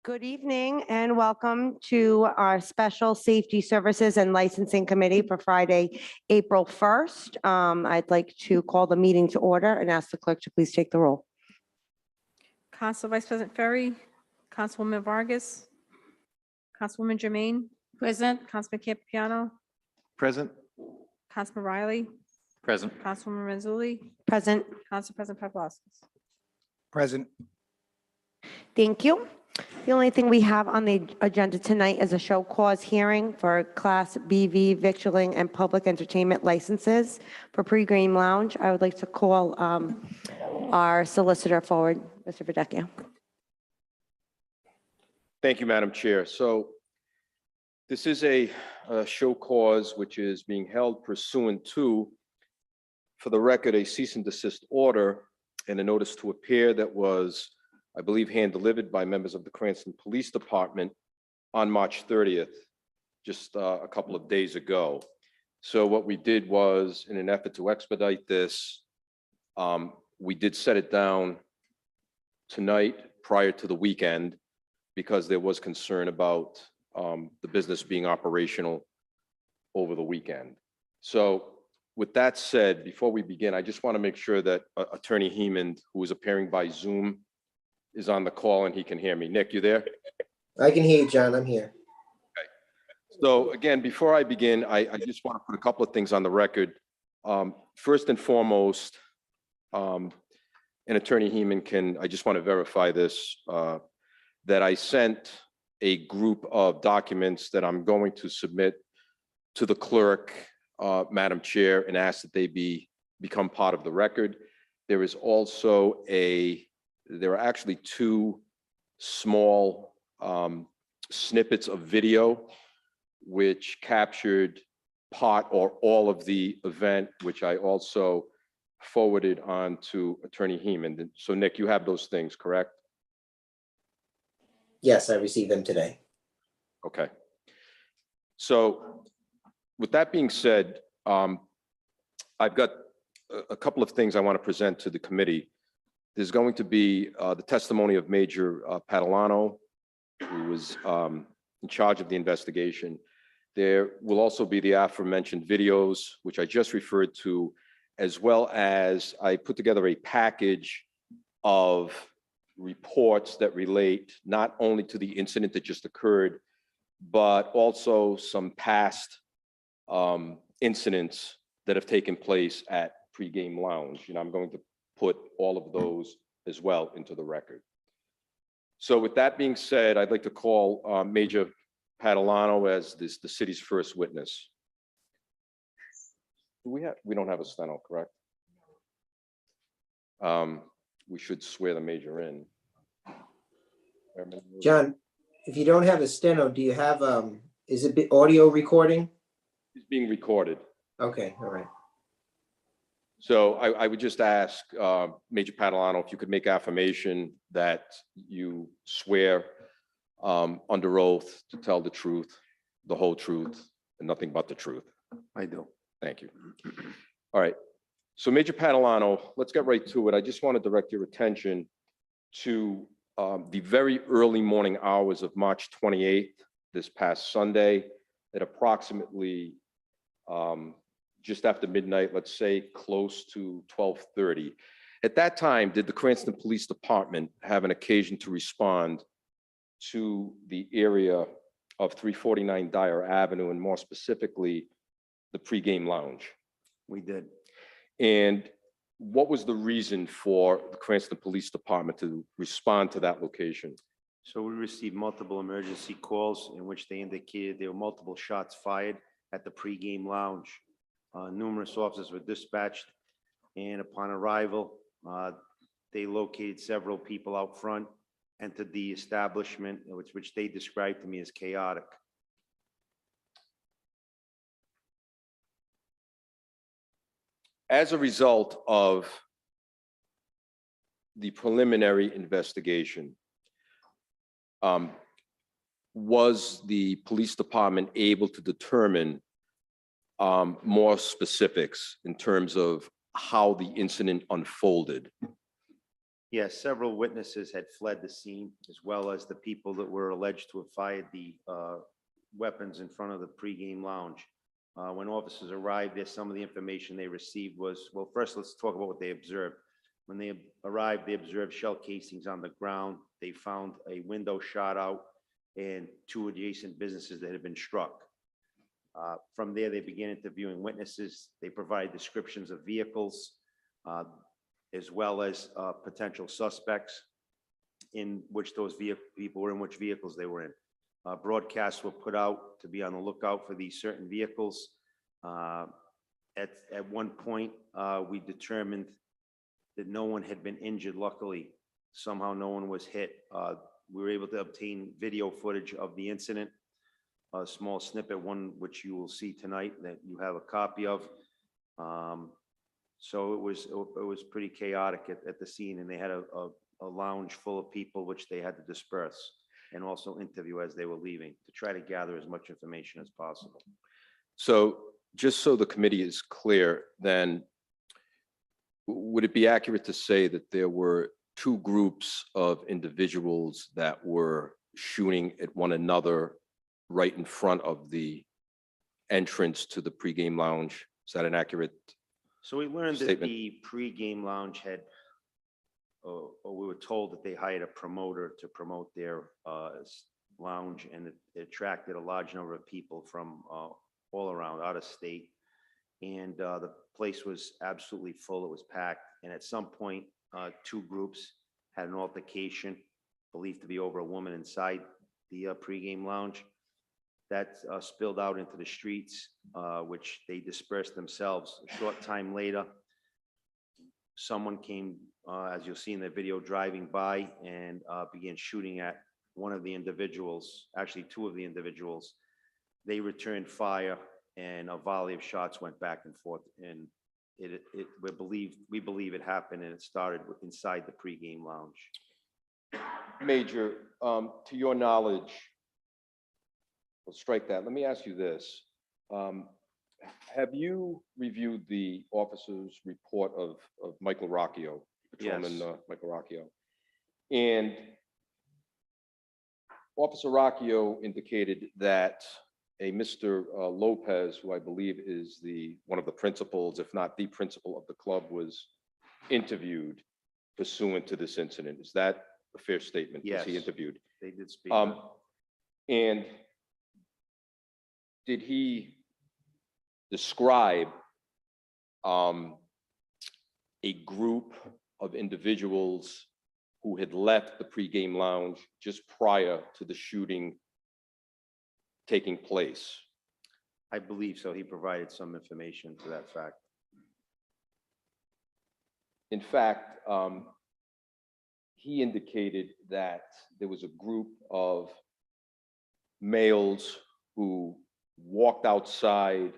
Good evening and welcome to our Special Safety Services and Licensing Committee for Friday, April 1st. I'd like to call the meeting to order and ask the clerk to please take the roll. Council Vice President Ferry, Councilwoman Vargas, Councilwoman Jermaine. Present. Councilman Campiano, Present. Councilman Riley, Present. Councilwoman Renzulli, Present. Council President Paplaskas. Present. Thank you. The only thing we have on the agenda tonight is a show cause hearing for Class BV victualling and public entertainment licenses for Pre-Game Lounge. I would like to call our solicitor forward, Mr. Verdecchio. Thank you, Madam Chair. So this is a show cause which is being held pursuant to, for the record, a cease and desist order and a notice to appear that was, I believe, hand-delivered by members of the Cranston Police Department on March 30th, just a couple of days ago. So what we did was, in an effort to expedite this, we did set it down tonight prior to the weekend because there was concern about the business being operational over the weekend. So with that said, before we begin, I just want to make sure that Attorney Heeman, who is appearing by Zoom, is on the call and he can hear me. Nick, you there? I can hear you, John. I'm here. Okay. So again, before I begin, I just want to put a couple of things on the record. First and foremost, and Attorney Heeman I just want to verify this, that I sent a group of documents that I'm going to submit to the clerk, Madam Chair, and ask that they become part of the record. There is also there are actually two small snippets of video which captured part or all of the event, which I also forwarded on to Attorney Heeman. So Nick, you have those things, correct? Yes, I received them today. Okay. So with that being said, I've got a couple of things I want to present to the committee. There's going to be the testimony of Major Padalano, who was in charge of the investigation. There will also be the aforementioned videos, which I just referred to, as well as I put together a package of reports that relate not only to the incident that just occurred, but also some past incidents that have taken place at Pre-Game Lounge. I'm going to put all of those as well into the record. So with that being said, I'd like to call Major Padalano as the city's first witness. We don't have a steno, correct? We should swear the major in. John, if you don't have a steno, do you have, is it audio recording? It's being recorded. Okay, all right. So I would just ask Major Padalano if you could make affirmation that you swear under oath to tell the truth, the whole truth, and nothing but the truth. I do. Thank you. All right. So Major Padalano, let's get right to it. I just want to direct your attention to the very early morning hours of March 28th, this past Sunday, at approximately just after midnight, let's say close to 12:30. At that time, did the Cranston Police Department have an occasion to respond to the area of 349 Dyer Avenue, and more specifically, the Pre-Game Lounge? We did. And what was the reason for the Cranston Police Department to respond to that location? So we received multiple emergency calls in which they indicated there were multiple shots fired at the Pre-Game Lounge. Numerous officers were dispatched, and upon arrival, they located several people out front, entered the establishment, which they described to me as chaotic. As a result of the preliminary investigation, was the police department able to determine more specifics in terms of how the incident unfolded? Yes, several witnesses had fled the scene, as well as the people that were alleged to have fired the weapons in front of the pregame lounge. When officers arrived there, some of the information they received was, well, first, let's talk about what they observed. When they arrived, they observed shell casings on the ground. They found a window shot out and 2 adjacent businesses that had been struck. From there, they began interviewing witnesses. They provided descriptions of vehicles, as well as potential suspects in which those people were in, which vehicles they were in. Broadcasts were put out to be on the lookout for these certain vehicles. At one point, we determined that no one had been injured. Luckily, somehow no one was hit. We were able to obtain video footage of the incident, a small snippet, one which you will see tonight that you have a copy of. So it was pretty chaotic at the scene, and they had a lounge full of people which they had to disperse and also interview as they were leaving to try to gather as much information as possible. So just so the committee is clear, then would it be accurate to say that there were 2 groups of individuals that were shooting at one another right in front of the entrance to the pregame lounge? Is that an accurate? So we learned that Statement. the pregame lounge had, or we were told that they hired a promoter to promote their lounge, and it attracted a large number of people from all around, out of state. And the place was absolutely full. It was packed. And at some point, 2 groups had an altercation, believed to be over a woman inside the pregame lounge. That spilled out into the streets, which they dispersed themselves. A short time later, someone came, as you'll see in the video, driving by and began shooting at one of the individuals, actually 2 of the individuals. They returned fire, and a volley of shots went back and forth. And we believe it happened, and it started inside the pregame lounge. Major, to your knowledge, we'll strike that. Let me ask you this. Have you reviewed the officer's report of Michael Rocchio, Patrolman Yes. Michael Rocchio? And Officer Rocchio indicated that a Mr. Lopez, who I believe is one of the principals, if not the principal of the club, was interviewed pursuant to this incident. Is that a fair statement? Was he Yes. interviewed? They did speak. And did he describe a group of individuals who had left the pregame lounge just prior to the shooting taking place? I believe so. He provided some information to that fact. In fact, he indicated that there was a group of males who walked outside,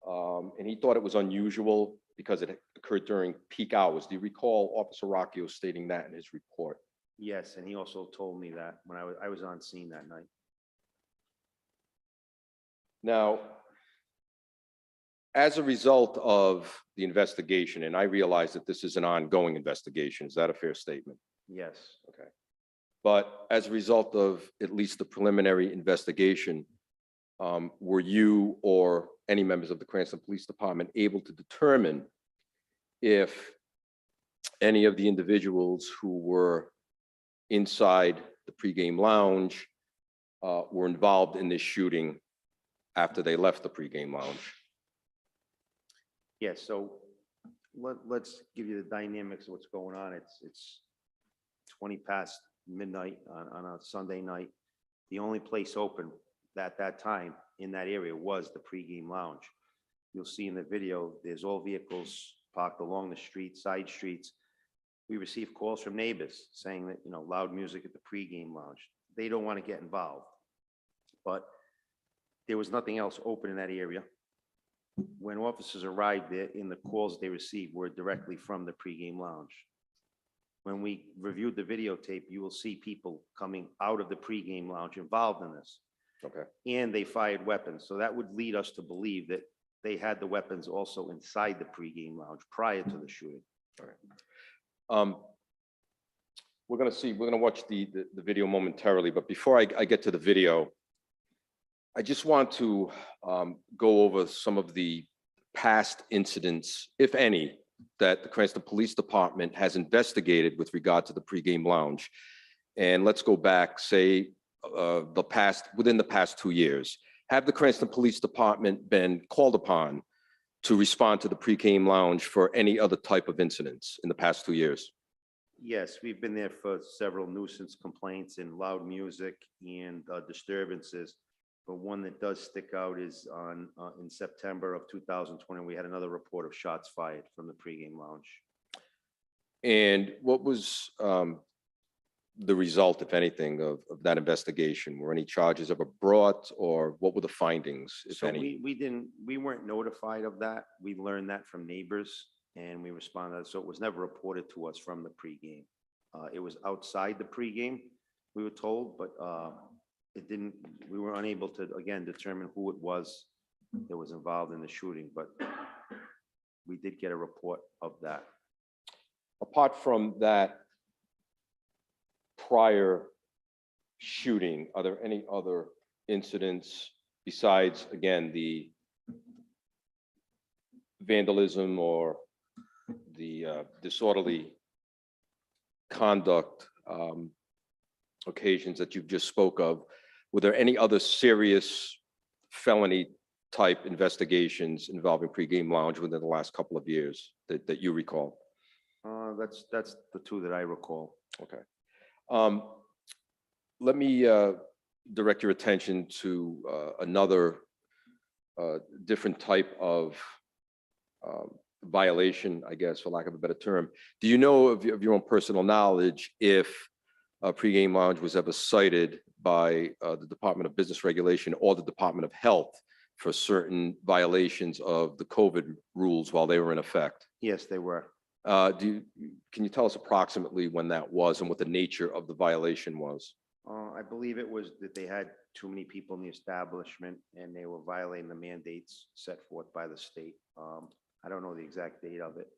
and he thought it was unusual because it occurred during peak hours. Do you recall Officer Rocchio stating that in his report? Yes, and he also told me that when I was on scene that night. Now, as a result of the investigation, and I realize that this is an ongoing investigation, is that a fair statement? Yes. Okay. But as a result of at least the preliminary investigation, were you or any members of the Cranston Police Department able to determine if any of the individuals who were inside the pregame lounge were involved in this shooting after they left the pregame lounge? Yes, so let's give you the dynamics of what's going on. It's 20 past midnight on a Sunday night. The only place open at that time in that area was the pregame lounge. You'll see in the video, there's all vehicles parked along the street, side streets. We received calls from neighbors saying that, loud music at the pregame lounge. They don't want to get involved, but there was nothing else open in that area. When officers arrived there, in the calls they received were directly from the pregame lounge. When we reviewed the videotape, you will see people coming out of the pregame lounge involved in this. Okay. And they fired weapons. So that would lead us to believe that they had the weapons also inside the pregame lounge prior to the shooting. we're gonna watch the video momentarily, but before I get to the video, I just want to go over some of the past incidents, if any, that the Cranston Police Department has investigated with regard to the pregame lounge. And let's go back, say, within the past 2 years. Have the Cranston Police Department been called upon to respond to the pregame lounge for any other type of incidents in the past 2 years? Yes, we've been there for several nuisance complaints and loud music and disturbances. But one that does stick out is in September of 2020, we had another report of shots fired from the pregame lounge. And what was the result, if anything, of that investigation? Were any charges ever brought, or what were the findings, if So any? we weren't notified of that. We learned that from neighbors and we responded. So it was never reported to us from the pregame. It was outside the pregame, we were told, but we were unable to, again, determine who it was that was involved in the shooting, but we did get a report of that. Apart from that prior shooting, are there any other incidents besides, again, the vandalism or the disorderly conduct occasions that you've just spoke of? Were there any other serious felony type investigations involving pregame lounge within the last couple of years that you recall? That's the two that I recall. Okay. Let me direct your attention to another different type of violation, I guess, for lack of a better term. Do you know of your own personal knowledge if a pregame lounge was ever cited by the Department of Business Regulation or the Department of Health for certain violations of the COVID rules while they were in effect? Yes, they were. Can you tell us approximately when that was and what the nature of the violation was? I believe it was that they had too many people in the establishment and they were violating the mandates set forth by the state. I don't know the exact date of it.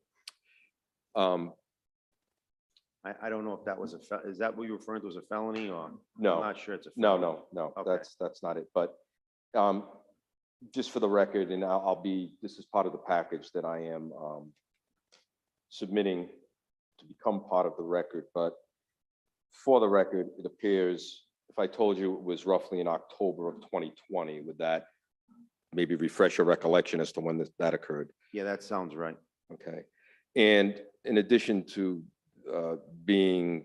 I don't know if that was is that what you're referring to as a felony or? No. I'm not sure it's a No, felony. no, Okay. that's not it. But just for the record, and this is part of the package that I am submitting to become part of the record. But for the record, it appears, if I told you it was roughly in October of 2020, would that maybe refresh your recollection as to when that occurred? Yeah, that sounds right. Okay. And in addition to being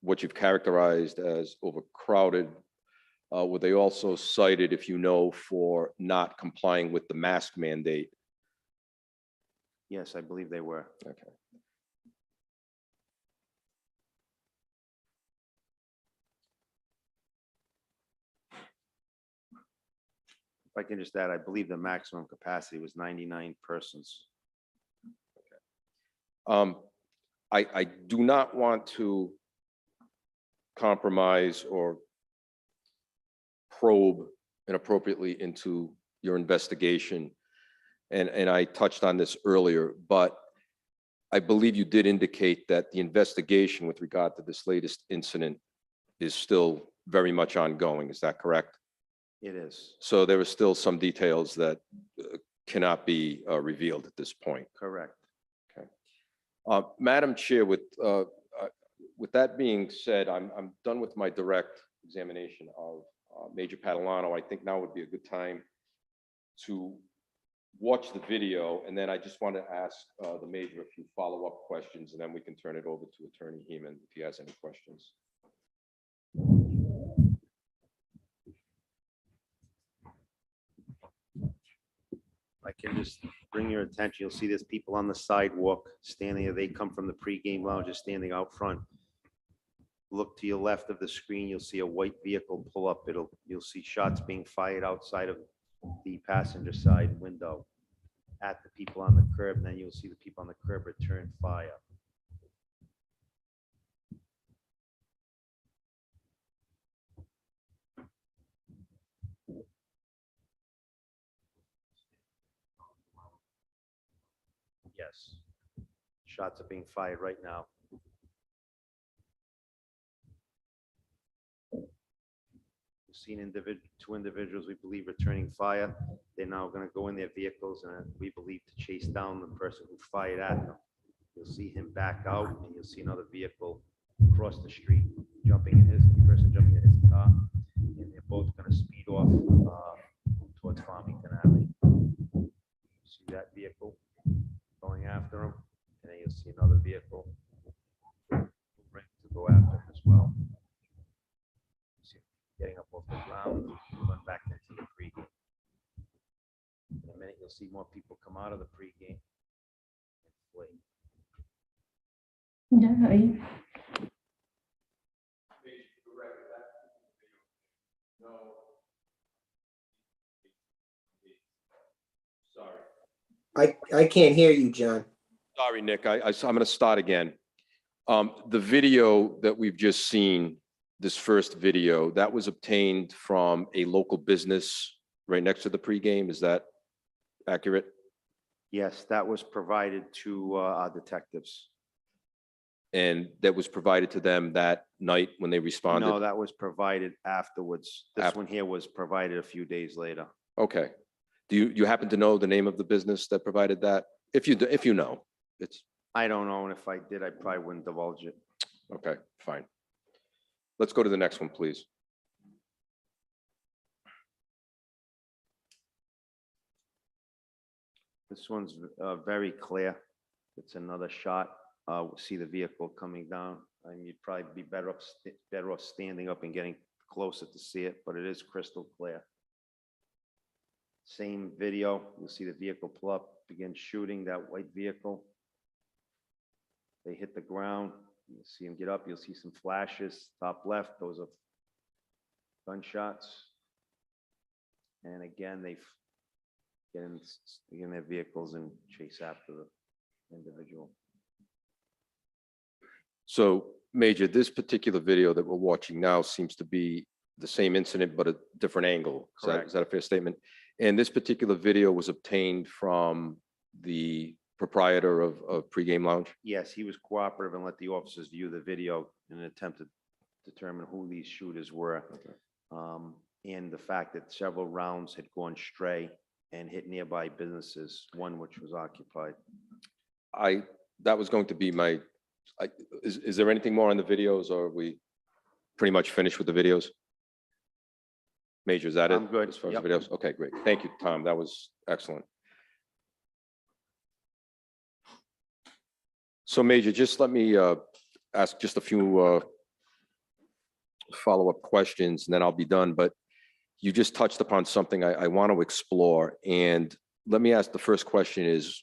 what you've characterized as overcrowded, were they also cited, if you know, for not complying with the mask mandate? Yes, I believe they were. Okay. If I can just add, I believe the maximum capacity was 99 persons. I do not want to compromise or probe inappropriately into your investigation. And I touched on this earlier, but I believe you did indicate that the investigation with regard to this latest incident is still very much ongoing. Is that correct? It is. So there are still some details that cannot be revealed at this point. Correct. Madam Chair, with that being said, I'm done with my direct examination of Major Catalano. I think now would be a good time to watch the video, and then I just want to ask the Major a few follow-up questions, and then we can turn it over to Attorney Heeman if he has any questions. I can just bring your attention. You'll see there's people on the sidewalk standing there. They come from the pregame lounge, just standing out front. Look to your left of the screen. You'll see a white vehicle pull up. You'll see shots being fired outside of the passenger side window at the people on the curb. And then you'll see the people on the curb return fire. Yes. Shots are being fired right now. We've seen two individuals we believe returning fire. They're now going to go in their vehicles and we believe to chase down the person who fired at them. You'll see him back out and you'll see another vehicle across the street jumping in his car. And they're both going to speed off towards Farmington Avenue. See that vehicle going after him, and then you'll see another vehicle to go after him as well. See him getting up off the ground, going back into the pregame. In a minute, you'll see more people come out of the pregame and flee. I can't hear you, John. Sorry, Nick, I'm going to start again. The video that we've just seen, this first video, that was obtained from a local business right next to the pregame. Is that accurate? Yes, that was provided to our detectives. And that was provided to them that night when they responded? No, that was provided afterwards. This After- one here was provided a few days later. Okay. Do you happen to know the name of the business that provided that? If you know, it's, I don't know, and if I did, I probably wouldn't divulge it. okay, fine. Let's go to the next one, please. This one's very clear. It's another shot. See the vehicle coming down. And you'd probably be better off standing up and getting closer to see it, but it is crystal clear. Same video, you'll see the vehicle pull up, begin shooting that white vehicle. They hit the ground. You'll see him get up. You'll see some flashes. Top left, those are gunshots. And again, they get in their vehicles and chase after the individual. So, Major, this particular video that we're watching now seems to be the same incident, but a different angle. Correct. Is that a fair statement? And this particular video was obtained from the proprietor of Pregame Lounge? Yes, he was cooperative and let the officers view the video in an attempt to determine who these shooters were. And the fact that several rounds had gone stray and hit nearby businesses, one which was occupied. That was going to be my, is there anything more on the videos, or are we pretty much finished with the videos? Major, is that it? I'm good. As far as Yep. the videos? Okay, great. Thank you, Tom. That was excellent. So Major, just let me ask just a few follow-up questions, and then I'll be done. But you just touched upon something I want to explore. And let me ask, the first question is,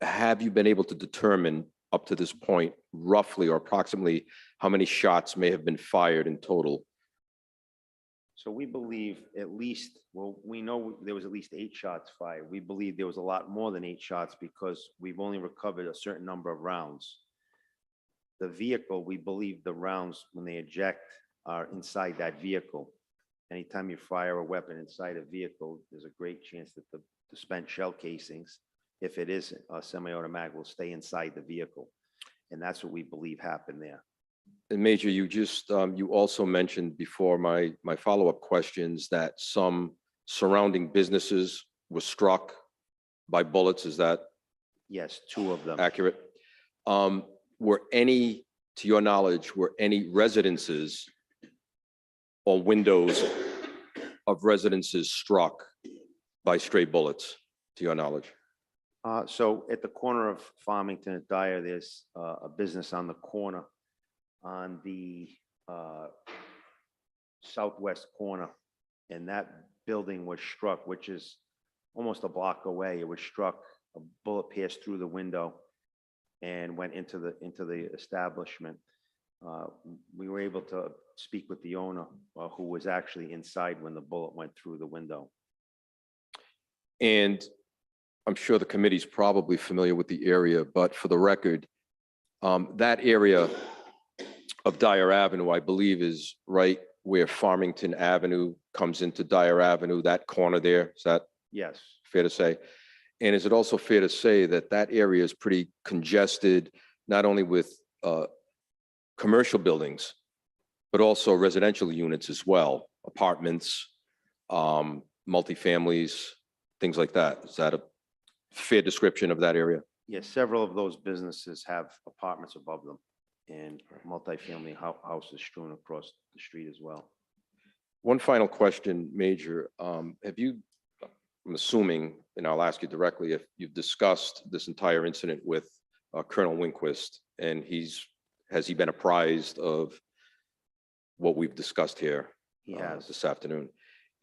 have you been able to determine up to this point, roughly or approximately, how many shots may have been fired in total? So we believe at least, well, we know there was at least 8 shots fired. We believe there was a lot more than 8 shots because we've only recovered a certain number of rounds. The vehicle, we believe the rounds, when they eject, are inside that vehicle. Anytime you fire a weapon inside a vehicle, there's a great chance that the spent shell casings, if it is a semi-automatic, will stay inside the vehicle. And that's what we believe happened there. And Major, you just, you also mentioned before my follow-up questions that some surrounding businesses were struck by bullets. Is that Yes, 2 of them. accurate? Were any, to your knowledge, were any residences or windows of residences struck by stray bullets, to your knowledge? So at the corner of Farmington and Dyer, there's a business on the corner on the southwest corner. And that building was struck, which is almost a block away. It was struck, a bullet pierced through the window and went into the establishment. We were able to speak with the owner, who was actually inside when the bullet went through the window. And I'm sure the committee's probably familiar with the area, but for the record, that area of Dyer Avenue, I believe, is right where Farmington Avenue comes into Dyer Avenue, that corner there. Is that Yes, fair to say? And is it also fair to say that that area is pretty congested, not only with commercial buildings, but also residential units as well, apartments, multifamilies, things like that. Is that a fair description of that area? Yes, several of those businesses have apartments above them and multifamily houses strewn across the street as well. One final question, Major. Have you, I'm assuming, and I'll ask you directly, if you've discussed this entire incident with Colonel Winquist, and has he been apprised of what we've discussed here He has. this afternoon?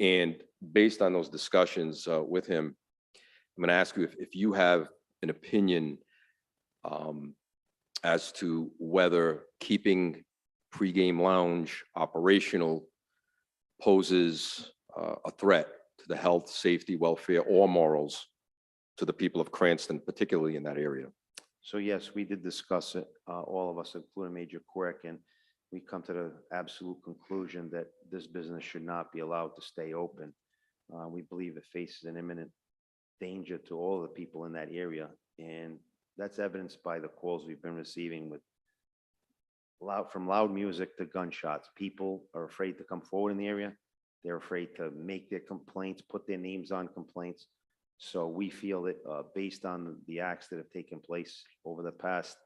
And based on those discussions with him, I'm going to ask you if you have an opinion as to whether keeping pregame lounge operational poses a threat to the health, safety, welfare, or morals to the people of Cranston, particularly in that area. So yes, we did discuss it, all of us, including Major Quirk, and we come to the absolute conclusion that this business should not be allowed to stay open. We believe it faces an imminent danger to all the people in that area, and that's evidenced by the calls we've been receiving with from loud music to gunshots. People are afraid to come forward in the area. They're afraid to make their complaints, put their names on complaints. So we feel that based on the acts that have taken place over the past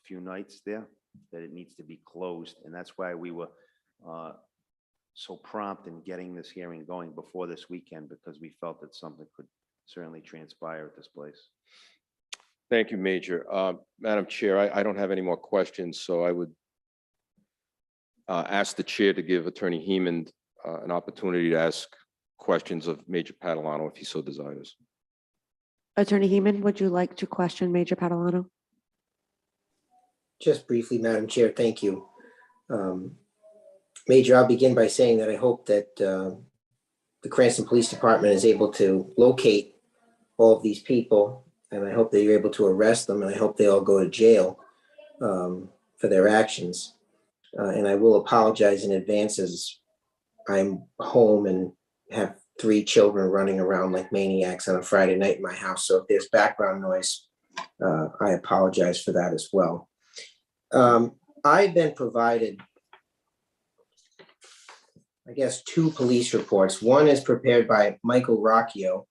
few nights there, that it needs to be closed. And that's why we were so prompt in getting this hearing going before this weekend, because we felt that something could certainly transpire at this place. Thank you, Major. Madam Chair, I don't have any more questions, so I would ask the chair to give Attorney Heeman an opportunity to ask questions of Major Catalano if he so desires. Attorney Heeman, would you like to question Major Catalano? Just briefly, Madam Chair, thank you. Major, I'll begin by saying that I hope that the Cranston Police Department is able to locate all of these people, and I hope that you're able to arrest them, and I hope they all go to jail for their actions. And I will apologize in advance, as I'm home and have 3 children running around like maniacs on a Friday night in my house. So if there's background noise, I apologize for that as well. I've been provided, I guess, 2 police reports. One is prepared by Michael Rocchio.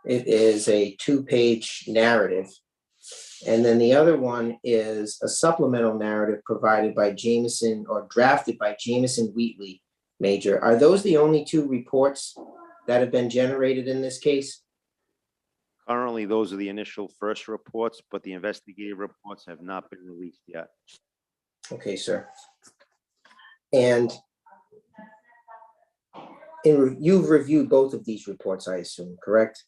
It is a 2-page narrative. And then the other one is a supplemental narrative provided by Jameson, or drafted by Jameson Wheatley. Major, are those the only 2 reports that have been generated in this case? Currently, those are the initial first reports, but the investigative reports have not been released yet. Okay, sir. And you've reviewed both of these reports, I assume, correct?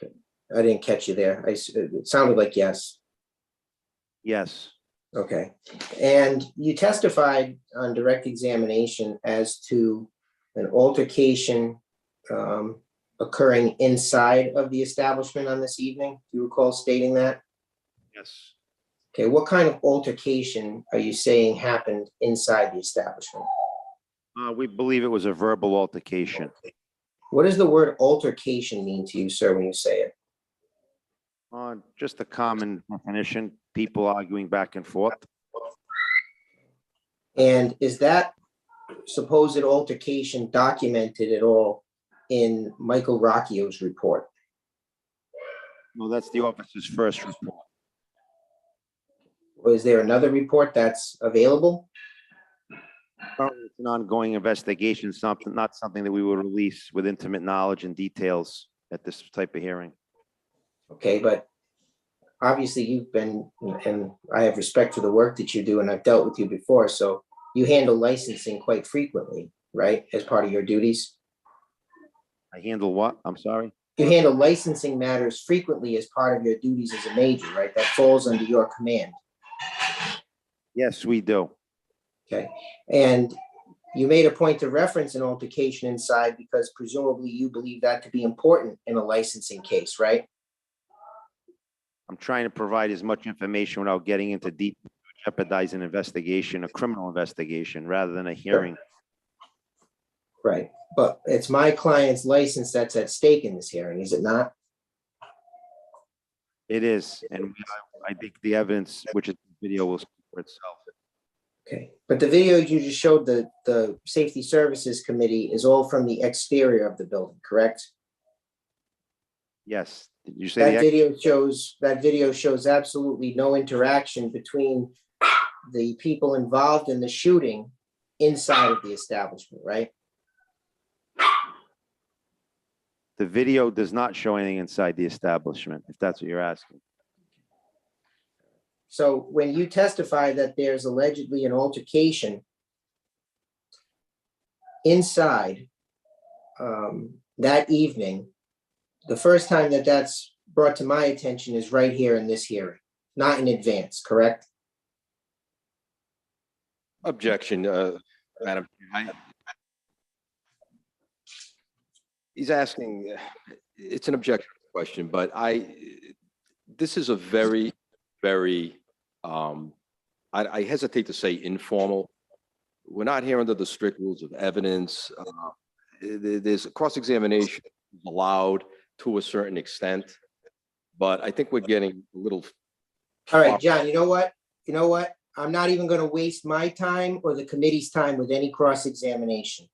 Okay. I didn't catch you there. It sounded like yes. Yes, Okay. And you testified on direct examination as to an altercation occurring inside of the establishment on this evening. Do you recall stating that? yes. Okay, what kind of altercation are you saying happened inside the establishment? We believe it was a verbal altercation. What does the word altercation mean to you, sir, when you say it? Just a common definition, people arguing back and forth. And is that supposed altercation documented at all in Michael Rocchio's report? No, that's the officer's first report. Or is there another report that's available? Currently, it's an ongoing investigation, not something that we will release with intimate knowledge and details at this type of hearing. Okay, but obviously you've been, and I have respect for the work that you do, and I've dealt with you before, so you handle licensing quite frequently, right, as part of your duties? I handle what? I'm sorry? You handle licensing matters frequently as part of your duties as a major, right? That falls under your command. Yes, we do. Okay, and you made a point to reference an altercation inside because presumably you believe that to be important in a licensing case, right? I'm trying to provide as much information without getting into deep, jeopardize an investigation, a criminal investigation, rather than a hearing. Right, but it's my client's license that's at stake in this hearing, is it not? It is, and I think the evidence, which is the video, will speak for itself. Okay, but the video you just showed, the Safety Services Committee is all from the exterior of the building, correct? Yes. Did you say That video shows absolutely no interaction between the people involved in the shooting inside of the establishment, right? the video does not show anything inside the establishment, if that's what you're asking? So when you testify that there's allegedly an altercation inside that evening, the first time that that's brought to my attention is right here in this hearing, not in advance, correct? Objection, Madam. He's asking, it's an objection question, but this is a very, very, I hesitate to say informal. We're not here under the strict rules of evidence. There's a cross-examination allowed to a certain extent, but I think we're getting a little. All right, John, you know what? You know what? I'm not even going to waste my time or the committee's time with any cross-examination.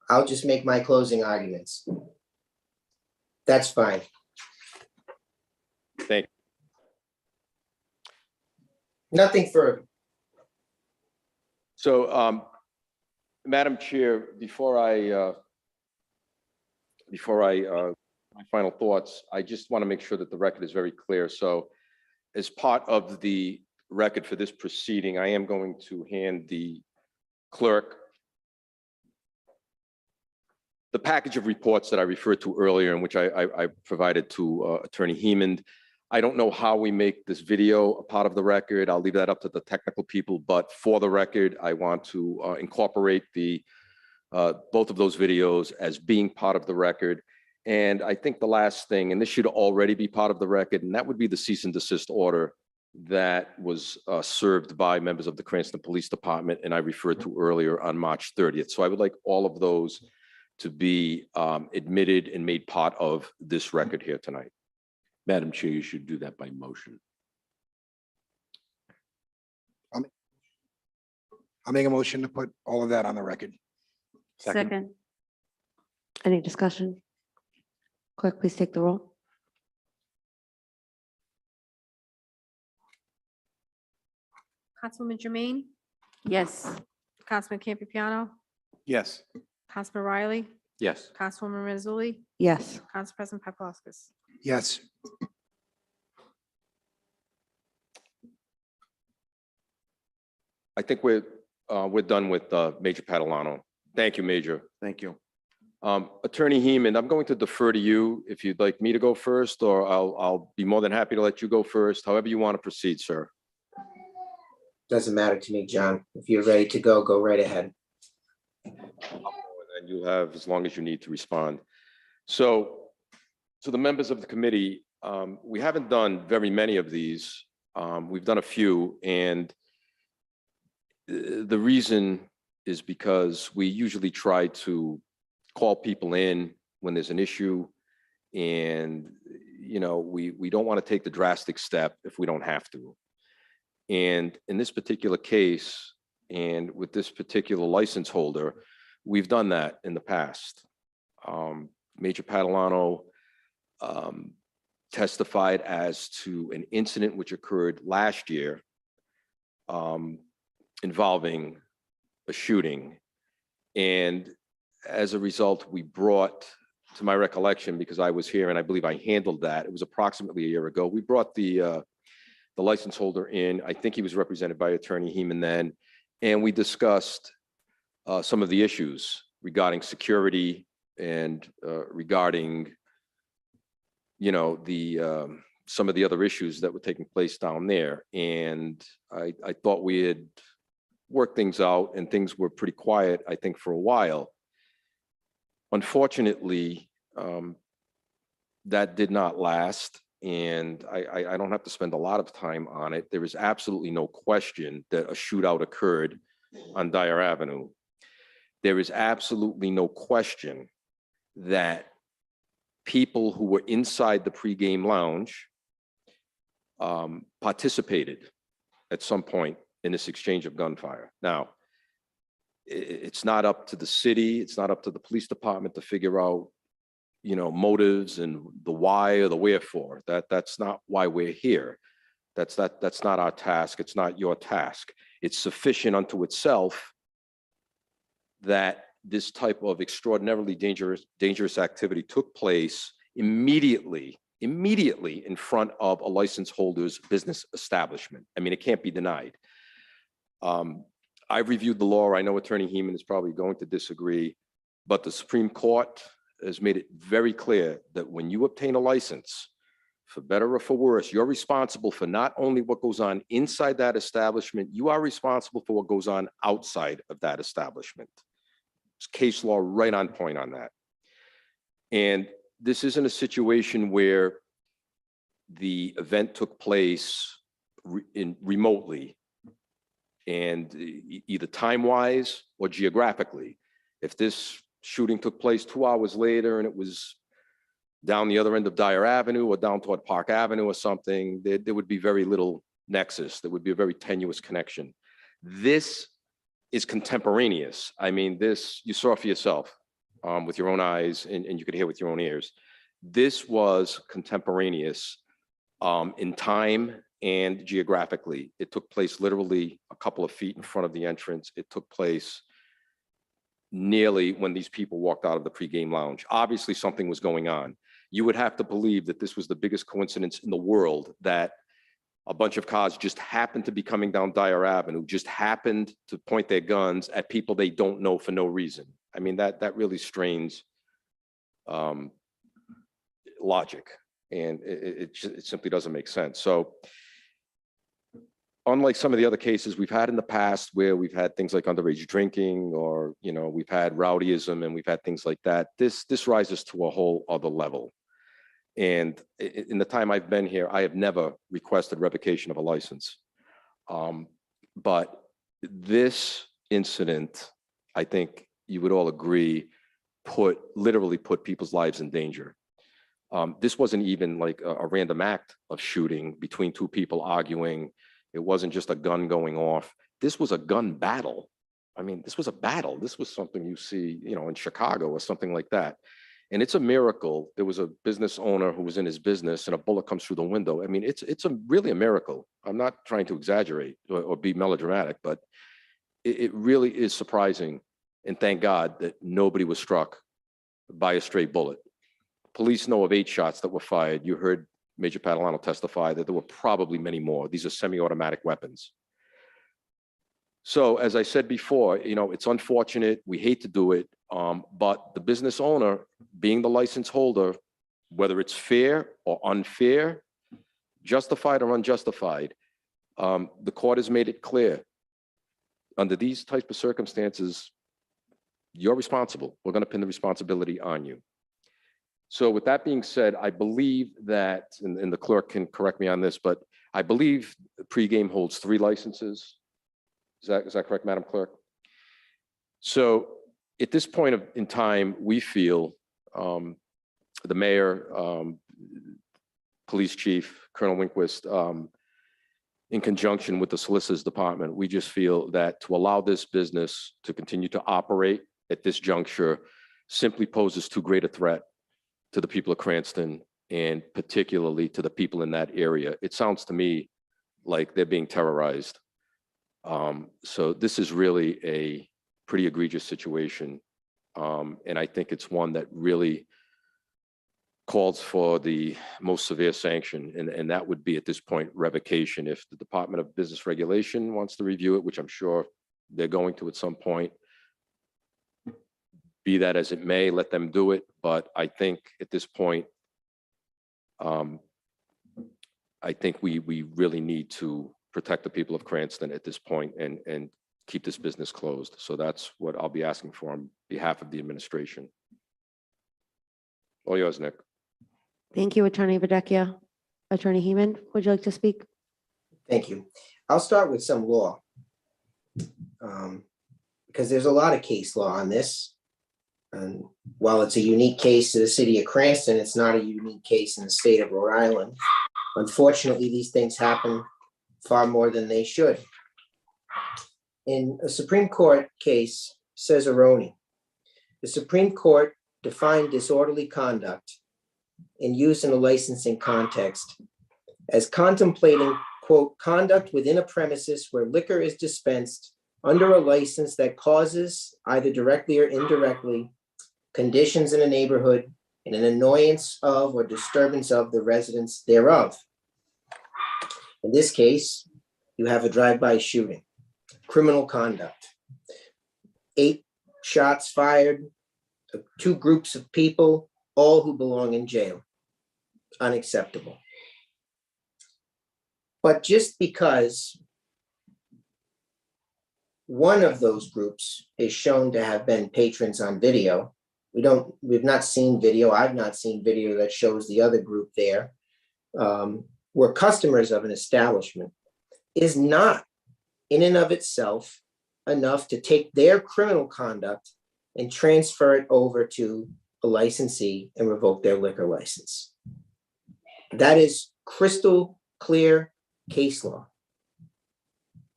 I'll just make my closing arguments. That's fine. Thank you. Nothing further. So, Madam Chair, before I my final thoughts, I just want to make sure that the record is very clear. So as part of the record for this proceeding, I am going to hand the clerk the package of reports that I referred to earlier, in which I provided to Attorney Heeman. I don't know how we make this video a part of the record. I'll leave that up to the technical people, but for the record, I want to incorporate both of those videos as being part of the record. And I think the last thing, and this should already be part of the record, and that would be the cease and desist order that was served by members of the Cranston Police Department, and I referred to earlier on March 30th. So I would like all of those to be admitted and made part of this record here tonight. Madam Chair, you should do that by motion. I'll make a motion to put all of that on the record. Second. Any discussion? Clerk, please take the roll. Councilwoman Jermaine, Yes. Councilman Campiano, Yes. Councilman Riley, Yes. Councilwoman Mazzulli, Yes. Council President Paplaskas. Yes. I think we're done with Major Catalano. Thank you, Major. Thank you. Attorney Heeman, I'm going to defer to you if you'd like me to go first, or I'll be more than happy to let you go first, however you want to proceed, sir. Doesn't matter to me, John. If you're ready to go, go right ahead. And you have as long as you need to respond. So, to the members of the committee, we haven't done very many of these. We've done a few, and the reason is because we usually try to call people in when there's an issue, and we don't want to take the drastic step if we don't have to. And in this particular case, and with this particular license holder, we've done that in the past. Major Catalano testified as to an incident which occurred last year involving a shooting. And as a result, we brought, to my recollection, because I was here and I believe I handled that, it was approximately a year ago, we brought the license holder in. I think he was represented by Attorney Heeman then, and we discussed some of the issues regarding security and regarding, some of the other issues that were taking place down there. And I thought we had worked things out, and things were pretty quiet, I think, for a while. Unfortunately, that did not last. And I don't have to spend a lot of time on it. There is absolutely no question that a shootout occurred on Dyer Avenue. There is absolutely no question that people who were inside the pregame lounge participated at some point in this exchange of gunfire. Now, it's not up to the city, it's not up to the police department to figure out, motives and the why or the wherefore. That's not why we're here. That's not our task. It's not your task. It's sufficient unto itself that this type of extraordinarily dangerous activity took place immediately in front of a license holder's business establishment. I mean, it can't be denied. I've reviewed the law. I know Attorney Heeman is probably going to disagree, but the Supreme Court has made it very clear that when you obtain a license, for better or for worse, you're responsible for not only what goes on inside that establishment, you are responsible for what goes on outside of that establishment. There's case law right on point on that. And this isn't a situation where the event took place remotely and either time-wise or geographically. If this shooting took place 2 hours later and it was down the other end of Dyer Avenue or down toward Park Avenue or something, there would be very little nexus. There would be a very tenuous connection. This is contemporaneous. I mean, this you saw for yourself with your own eyes and you could hear with your own ears. This was contemporaneous in time and geographically. It took place literally a couple of feet in front of the entrance. It took place nearly when these people walked out of the pregame lounge. Obviously, something was going on. You would have to believe that this was the biggest coincidence in the world, that a bunch of cars just happened to be coming down Dyer Avenue, just happened to point their guns at people they don't know for no reason. I mean, that really strains logic, and it simply doesn't make sense. So unlike some of the other cases we've had in the past where we've had things like underage drinking or, we've had rowdyism and we've had things like that, this rises to a whole other level. And in the time I've been here, I have never requested revocation of a license. But this incident, I think you would all agree, literally put people's lives in danger. This wasn't even like a random act of shooting between two people arguing. It wasn't just a gun going off. This was a gun battle. I mean, this was a battle. This was something you see, in Chicago or something like that. And it's a miracle. There was a business owner who was in his business and a bullet comes through the window. I mean, it's really a miracle. I'm not trying to exaggerate or be melodramatic, but it really is surprising. And thank God that nobody was struck by a stray bullet. Police know of 8 shots that were fired. You heard Major Padalano testify that there were probably many more. These are semi-automatic weapons. So as I said before, it's unfortunate. We hate to do it, but the business owner, being the license holder, whether it's fair or unfair, justified or unjustified, the court has made it clear. Under these types of circumstances, you're responsible. We're going to pin the responsibility on you. So with that being said, I believe that, and the clerk can correct me on this, but I believe pregame holds 3 licenses. Is that correct, Madam Clerk? So at this point in time, we feel the mayor, police chief, Colonel Winquist, in conjunction with the Solicitor's Department, we just feel that to allow this business to continue to operate at this juncture simply poses too great a threat to the people of Cranston and particularly to the people in that area. It sounds to me like they're being terrorized. So this is really a pretty egregious situation. And I think it's one that really calls for the most severe sanction. And that would be at this point revocation. If the Department of Business Regulation wants to review it, which I'm sure they're going to at some point, be that as it may, let them do it. But I think at this point, I think we really need to protect the people of Cranston at this point and keep this business closed. So that's what I'll be asking for on behalf of the administration. All yours, Nick. Thank you, Attorney Videcchia. Attorney Heeman, would you like to speak? Thank you. I'll start with some law. Because there's a lot of case law on this. And while it's a unique case to the city of Cranston, it's not a unique case in the state of Rhode Island. Unfortunately, these things happen far more than they should. in a Supreme Court case, Cesaroni, the Supreme Court defined disorderly conduct in use in a licensing context as contemplating, quote, conduct within a premises where liquor is dispensed under a license that causes, either directly or indirectly, conditions in a neighborhood and an annoyance of or disturbance of the residents thereof. In this case, you have a drive-by shooting, criminal conduct. 8 shots fired, 2 groups of people, all who belong in jail. Unacceptable. But just because one of those groups is shown to have been patrons on video, we've not seen video, I've not seen video that shows the other group there, were customers of an establishment, is not in and of itself enough to take their criminal conduct and transfer it over to a licensee and revoke their liquor license. That is crystal clear case law.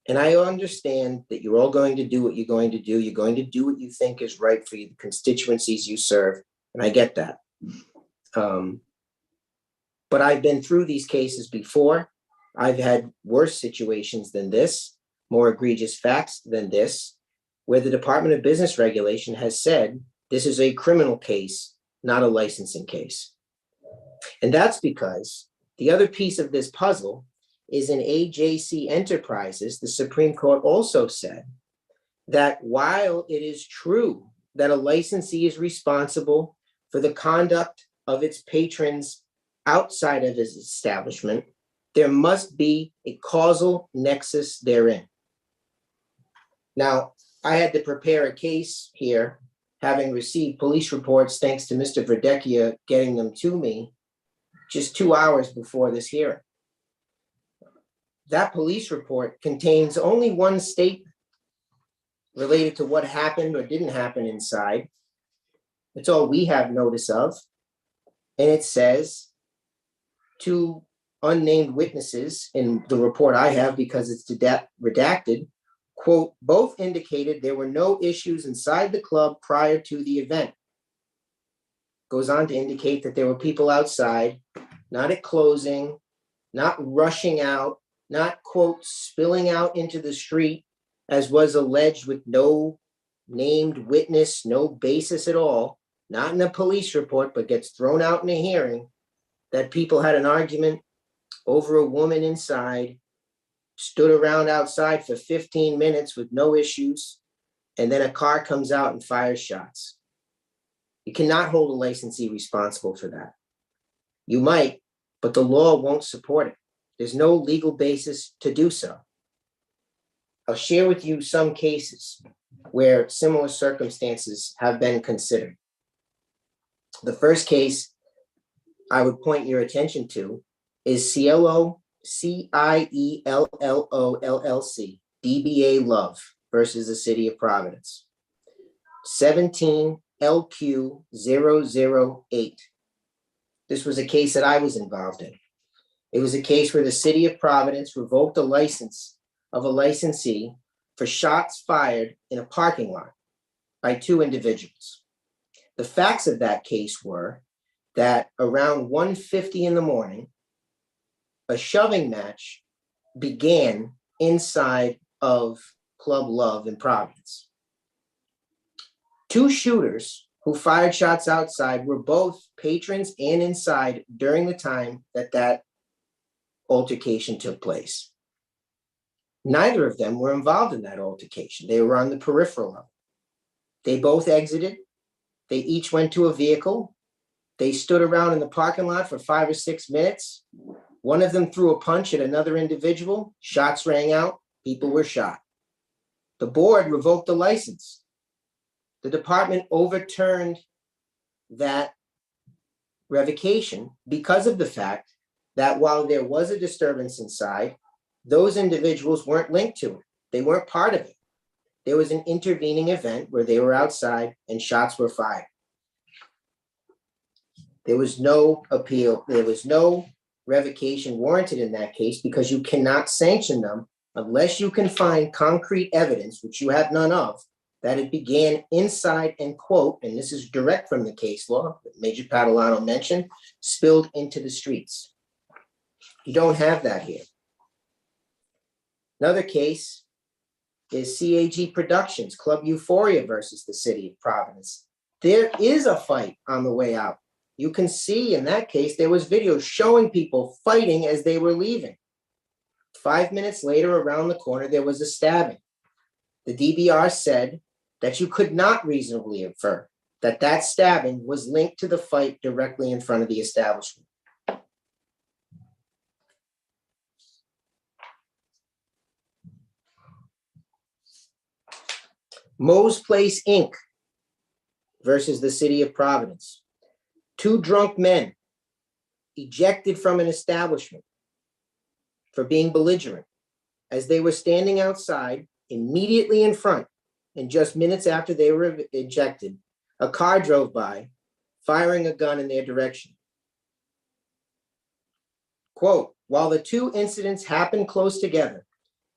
And I understand that you're all going to do what you're going to do. You're going to do what you think is right for the constituencies you serve. And I get that. But I've been through these cases before. I've had worse situations than this, more egregious facts than this, where the Department of Business Regulation has said this is a criminal case, not a licensing case. And that's because the other piece of this puzzle is in AJC Enterprises, the Supreme Court also said that while it is true that a licensee is responsible for the conduct of its patrons outside of his establishment, there must be a causal nexus therein. Now, I had to prepare a case here, having received police reports thanks to Mr. Verdecchia getting them to me just 2 hours before this hearing. That police report contains only one statement related to what happened or didn't happen inside. It's all we have notice of. And it says 2 unnamed witnesses in the report I have, because it's redacted, quote, both indicated there were no issues inside the club prior to the event. Goes on to indicate that there were people outside, not at closing, not rushing out, not, quote, spilling out into the street, as was alleged with no named witness, no basis at all, not in a police report, but gets thrown out in a hearing, that people had an argument over a woman inside, stood around outside for 15 minutes with no issues, and then a car comes out and fires shots. You cannot hold a licensee responsible for that. You might, but the law won't support it. There's no legal basis to do so. I'll share with you some cases where similar circumstances have been considered. The first case I would point your attention to is Cielo, Ciello LLC, DBA Love versus the City of Providence. 17 LQ 008. This was a case that I was involved in. It was a case where the City of Providence revoked a license of a licensee for shots fired in a parking lot by 2 individuals. The facts of that case were that around 1:50 in the morning, a shoving match began inside of Club Love in Providence. 2 shooters who fired shots outside were both patrons and inside during the time that altercation took place. Neither of them were involved in that altercation. They were on the peripheral of it. They both exited. They each went to a vehicle. They stood around in the parking lot for 5 or 6 minutes. One of them threw a punch at another individual. Shots rang out. People were shot. The board revoked the license. The department overturned that revocation because of the fact that while there was a disturbance inside, those individuals weren't linked to it. They weren't part of it. There was an intervening event where they were outside and shots were fired. There was no appeal. There was no revocation warranted in that case because you cannot sanction them unless you can find concrete evidence, which you have none of, that it began inside and quote, and this is direct from the case law that Major Padalano mentioned, spilled into the streets. You don't have that here. Another case is CAG Productions, Club Euphoria versus the City of Providence. There is a fight on the way out. You can see in that case, there was video showing people fighting as they were leaving. 5 minutes later, around the corner, there was a stabbing. The DBR said that you could not reasonably infer that that stabbing was linked to the fight directly in front of the establishment. Moe's Place, Inc. versus the City of Providence. 2 drunk men ejected from an establishment for being belligerent as they were standing outside immediately in front, and just minutes after they were ejected, a car drove by firing a gun in their direction. Quote, while the 2 incidents happened close together,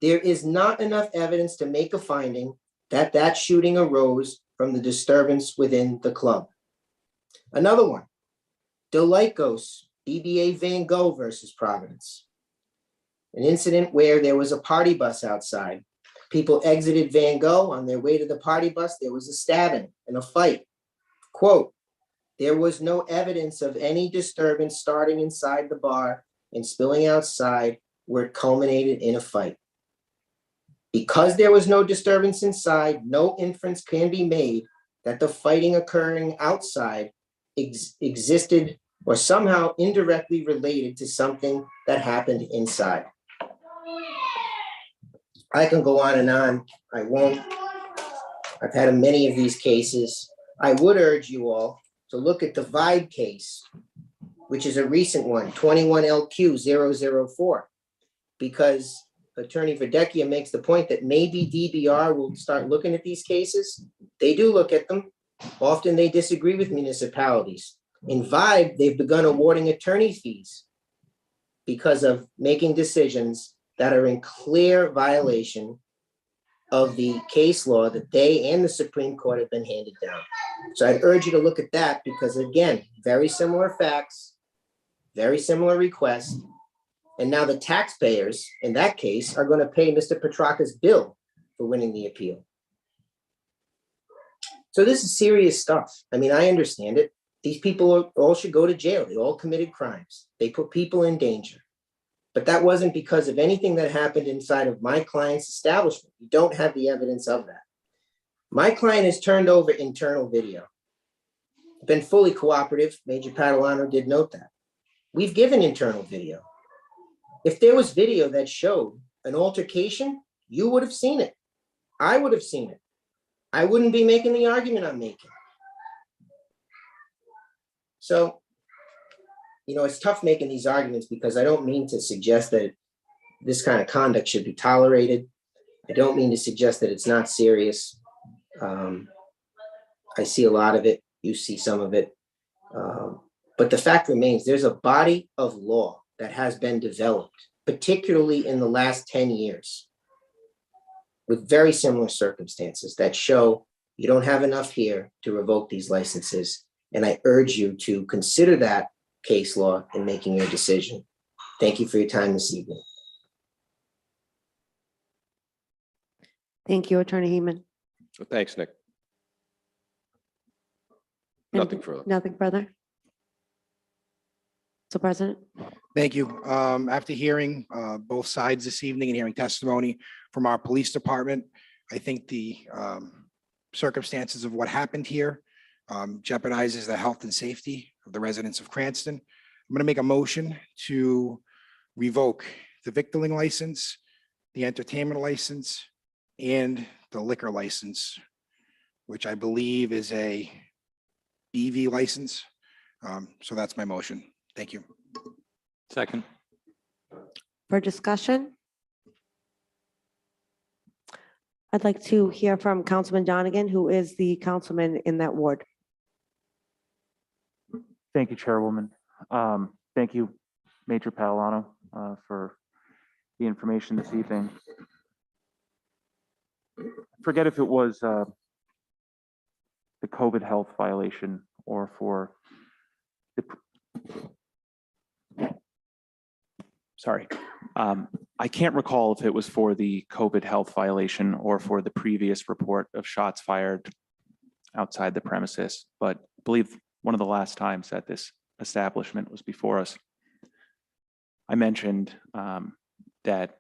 there is not enough evidence to make a finding that that shooting arose from the disturbance within the club. Another one, Delightos, DBA Van Gogh versus Providence. An incident where there was a party bus outside. People exited Van Gogh on their way to the party bus. There was a stabbing and a fight. Quote, there was no evidence of any disturbance starting inside the bar and spilling outside where it culminated in a fight. Because there was no disturbance inside, no inference can be made that the fighting occurring outside existed or somehow indirectly related to something that happened inside. I can go on and on. I won't. I've had many of these cases. I would urge you all to look at the Vibe case, which is a recent one, 21LQ004, because Attorney Verdecchia makes the point that maybe DBR will start looking at these cases. They do look at them. Often they disagree with municipalities. In Vibe, they've begun awarding attorney fees because of making decisions that are in clear violation of the case law that they and the Supreme Court have been handed down. So I'd urge you to look at that because, again, very similar facts, very similar requests. And now the taxpayers in that case are going to pay Mr. Petrarca's bill for winning the appeal. So this is serious stuff. I mean, I understand it. These people all should go to jail. They all committed crimes. They put people in danger. But that wasn't because of anything that happened inside of my client's establishment. You don't have the evidence of that. My client has turned over internal video. Been fully cooperative. Major Padalano did note that. We've given internal video. If there was video that showed an altercation, you would have seen it. I would have seen it. I wouldn't be making the argument I'm making. So, you know, it's tough making these arguments because I don't mean to suggest that this kind of conduct should be tolerated. I don't mean to suggest that it's not serious. I see a lot of it. You see some of it. But the fact remains, there's a body of law that has been developed, particularly in the last 10 years, with very similar circumstances that show you don't have enough here to revoke these licenses. And I urge you to consider that case law in making your decision. Thank you for your time this evening. Thank you, Attorney Heeman. Thanks, Nick. Nothing further. Nothing further. So President, Thank you. After hearing both sides this evening and hearing testimony from our police department, I think the circumstances of what happened here jeopardizes the health and safety of the residents of Cranston. I'm going to make a motion to revoke the victualling license, the entertainment license, and the liquor license, which I believe is a BV license. So that's my motion. Thank you. Second. for discussion. I'd like to hear from Councilman Donegan, who is the councilman in that ward. Thank you, Chairwoman. Thank you, Major Padalano, for the information this evening. Forget if it was the COVID health violation or for the, sorry. I can't recall if it was for the COVID health violation or for the previous report of shots fired outside the premises, but I believe one of the last times that this establishment was before us, I mentioned that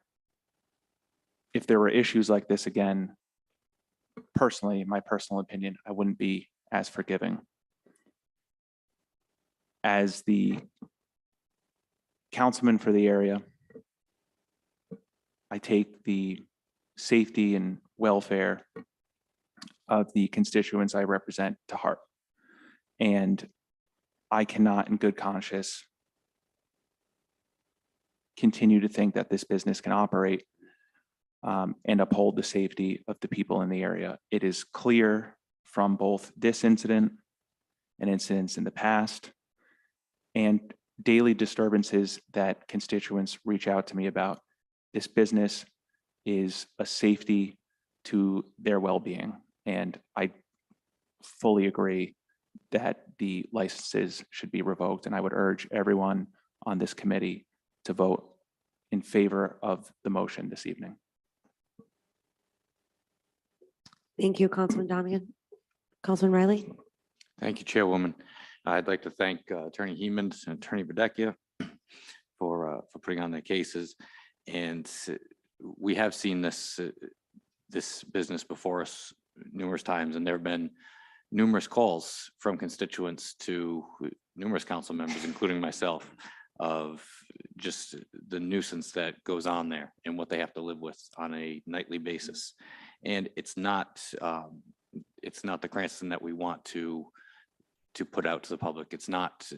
if there were issues like this again, personally, my personal opinion, I wouldn't be as forgiving. As the councilman for the area, I take the safety and welfare of the constituents I represent to heart. And I cannot in good conscience continue to think that this business can operate and uphold the safety of the people in the area. It is clear from both this incident and incidents in the past and daily disturbances that constituents reach out to me about. This business is a safety to their well-being. And I fully agree that the licenses should be revoked. And I would urge everyone on this committee to vote in favor of the motion this evening. Thank you, Councilman Donegan. Councilman Riley? Thank you, Chairwoman. I'd like to thank Attorney Heeman and Attorney Badecchia for putting on their cases. And we have seen this business before us numerous times, and there have been numerous calls from constituents to numerous council members, including myself, of just the nuisance that goes on there and what they have to live with on a nightly basis. And it's not the Cranston that we want to put out to the public. It's not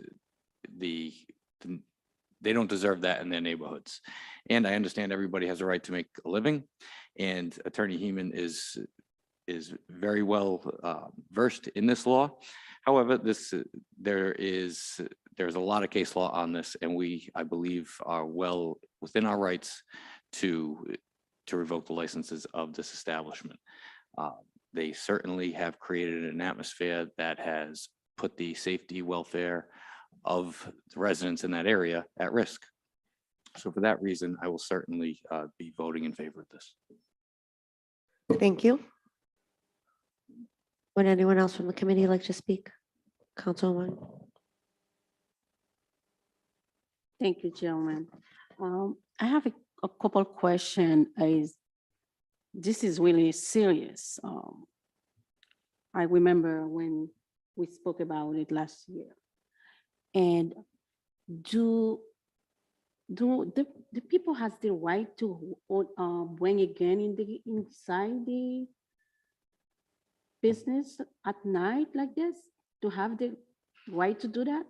they don't deserve that in their neighborhoods. And I understand everybody has a right to make a living, and Attorney Heeman is very well versed in this law. However, there's a lot of case law on this, and we, I believe, are well within our rights to revoke the licenses of this establishment. They certainly have created an atmosphere that has put the safety, welfare of the residents in that area at risk. So for that reason, I will certainly be voting in favor of this. Thank you. Would anyone else from the committee like to speak? Councilwoman? Thank you, gentlemen. I have a couple questions. This is really serious. I remember when we spoke about it last year. And do the people has the right to bring a gun inside the business at night like this? To have the right to do that?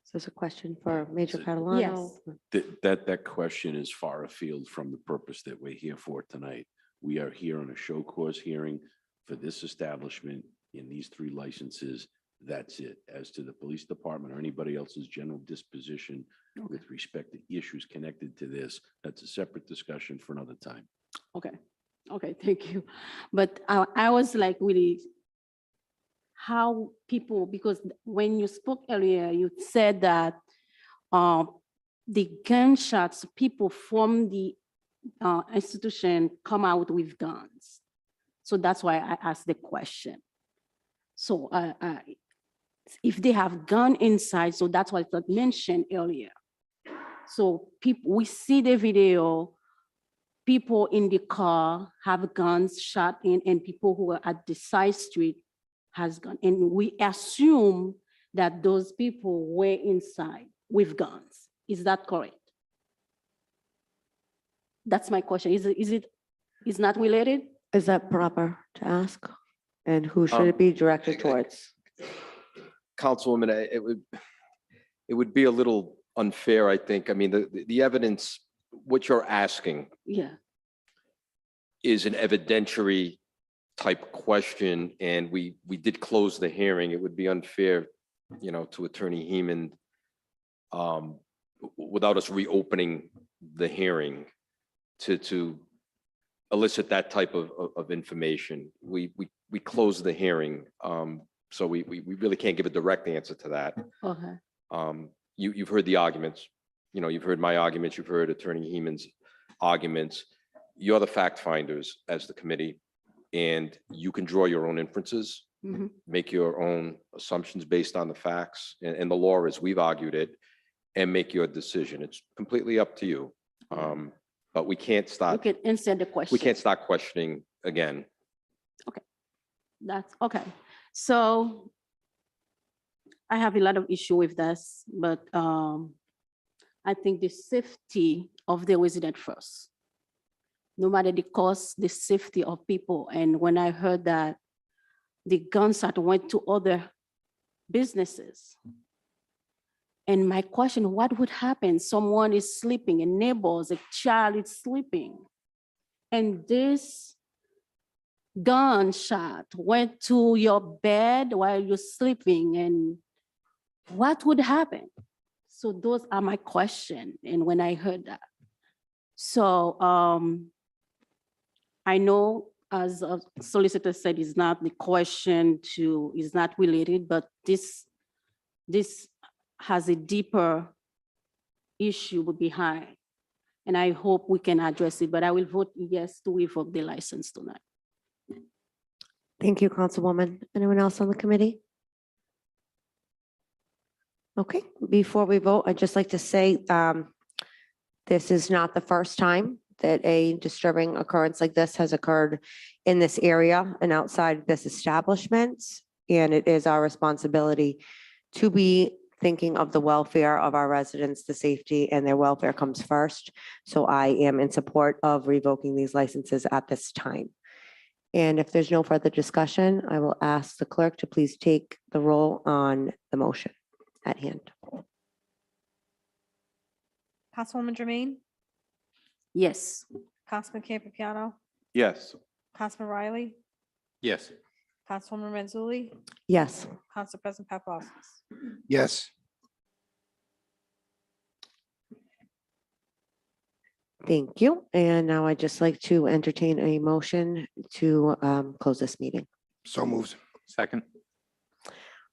So it's a question for Major So- Catalano. Yes. That question is far afield from the purpose that we're here for tonight. We are here on a show cause hearing for this establishment in these 3 licenses. That's it. As to the police department or anybody else's general disposition with respect to issues connected to this, that's a separate discussion for another time. Okay, thank you. But I was like really how people, because when you spoke earlier, you said that the gunshots, people from the institution come out with guns. So that's why I asked the question. So if they have gun inside, so that's what I mentioned earlier. So people, we see the video, people in the car have guns shot in, and people who are at the side street has gun. And we assume that those people were inside with guns. Is that correct? That's my question. Is not related? Is that proper to ask? And who should it be directed towards? Councilwoman, it would be a little unfair, I think. I mean, the evidence, what you're asking Yeah. is an evidentiary type question, and we did close the hearing. It would be unfair, to Attorney Heeman without us reopening the hearing to elicit that type of information. We closed the hearing, so we really can't give a direct answer to that. Okay, You've heard the arguments, you've heard my arguments, you've heard Attorney Heeman's arguments. You're the fact finders as the committee, and you can draw your own inferences, mhm. make your own assumptions based on the facts and the law as we've argued it, and make your decision. It's completely up to you. But we can't You stop, can answer the question. we can't start questioning again. That's okay. So I have a lot of issue with this, but I think the safety of the resident first. No matter the cost, the safety of people. And when I heard that the gunshot went to other businesses, and my question, what would happen? Someone is sleeping, a neighbors, a child is sleeping, and this gunshot went to your bed while you're sleeping, and what would happen? So those are my question. And when I heard that, so I know, as a solicitor said, is not the question to, is not related, but this has a deeper issue behind. And I hope we can address it, but I will vote yes to revoke the license tonight. Thank you, Councilwoman. Anyone else on the committee? Okay, before we vote, I'd just like to say, this is not the first time that a disturbing occurrence like this has occurred in this area and outside this establishment. And it is our responsibility to be thinking of the welfare of our residents, the safety and their welfare comes first. So I am in support of revoking these licenses at this time. And if there's no further discussion, I will ask the clerk to please take the roll on the motion at hand. Councilwoman Jermaine, Yes. Councilman Campiano, Yes. Councilman Riley, Yes. Councilwoman Mazzulli, Yes, Council President Paplaskas. Yes. thank you. And now I'd just like to entertain a motion to close this meeting. So moved. Second.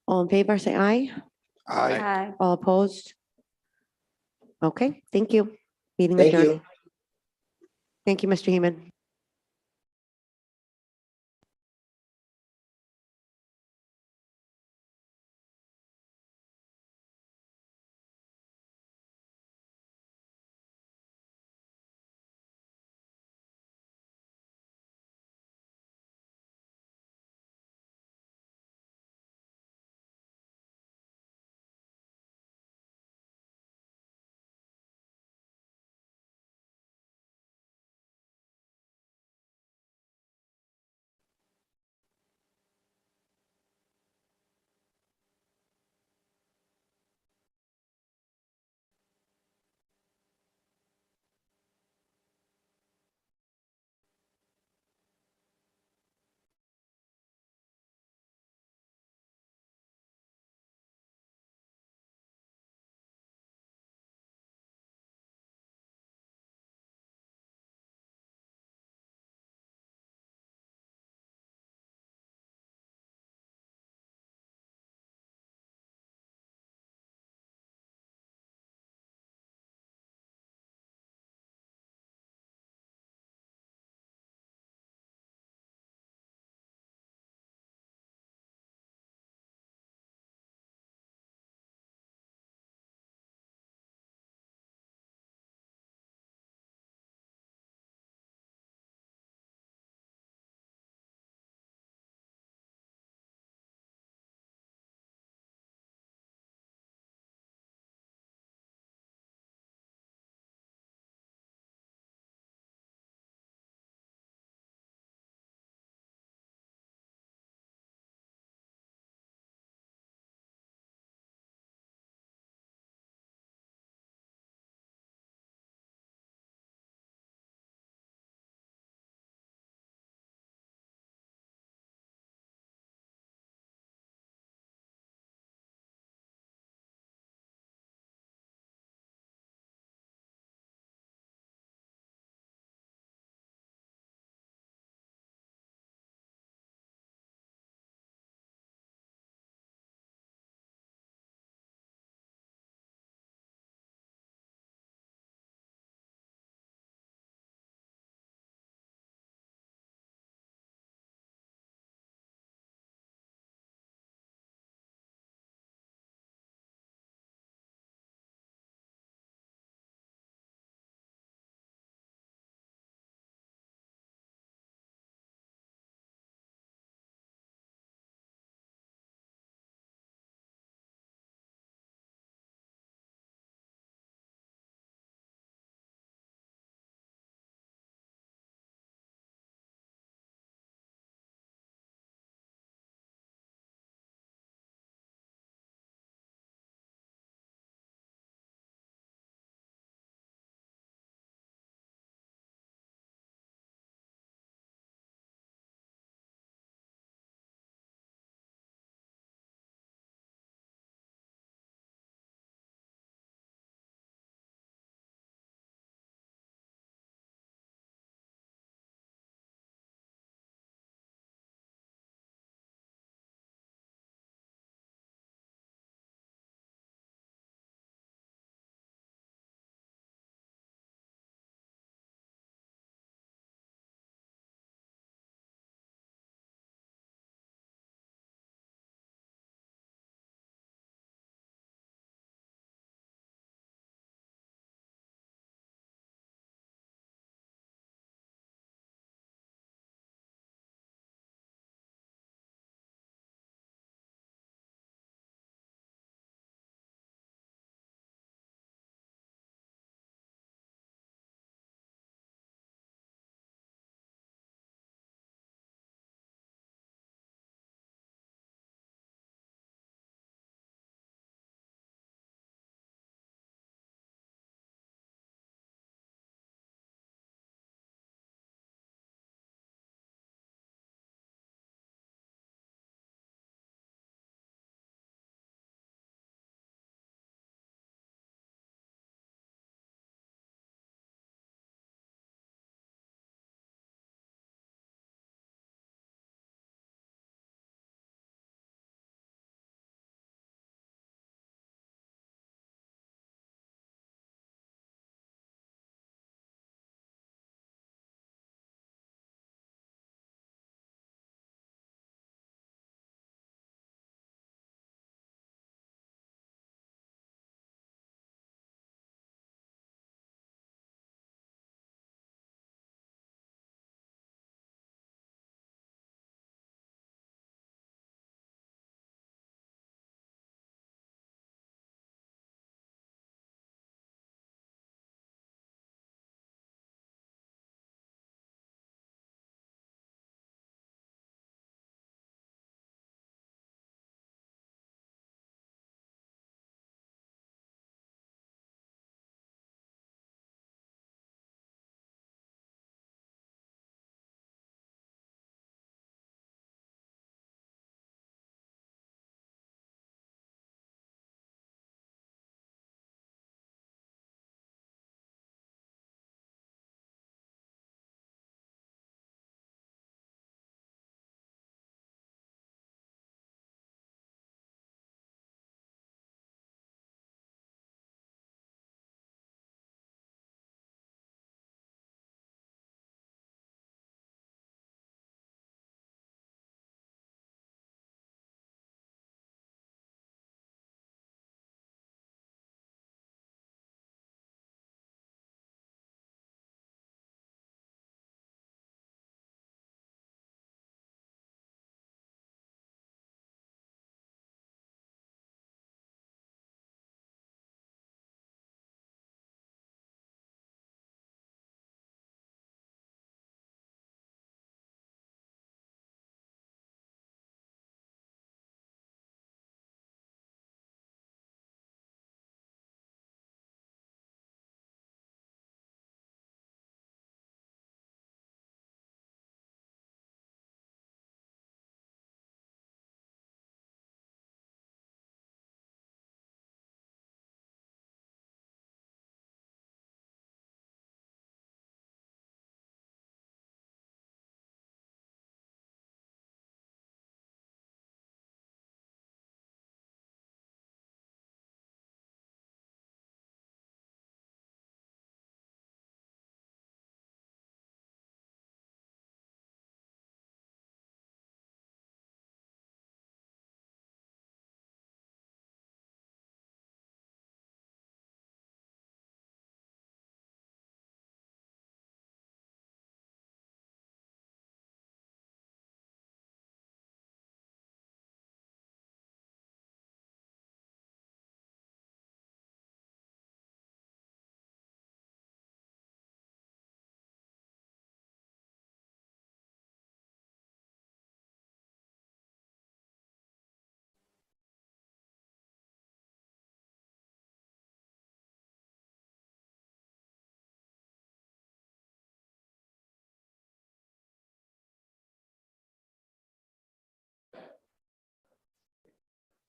All in favor, say aye. Aye. Aye. All opposed? Okay, thank you. Meeting Thank adjourned. you. Thank you, Mr. Heeman.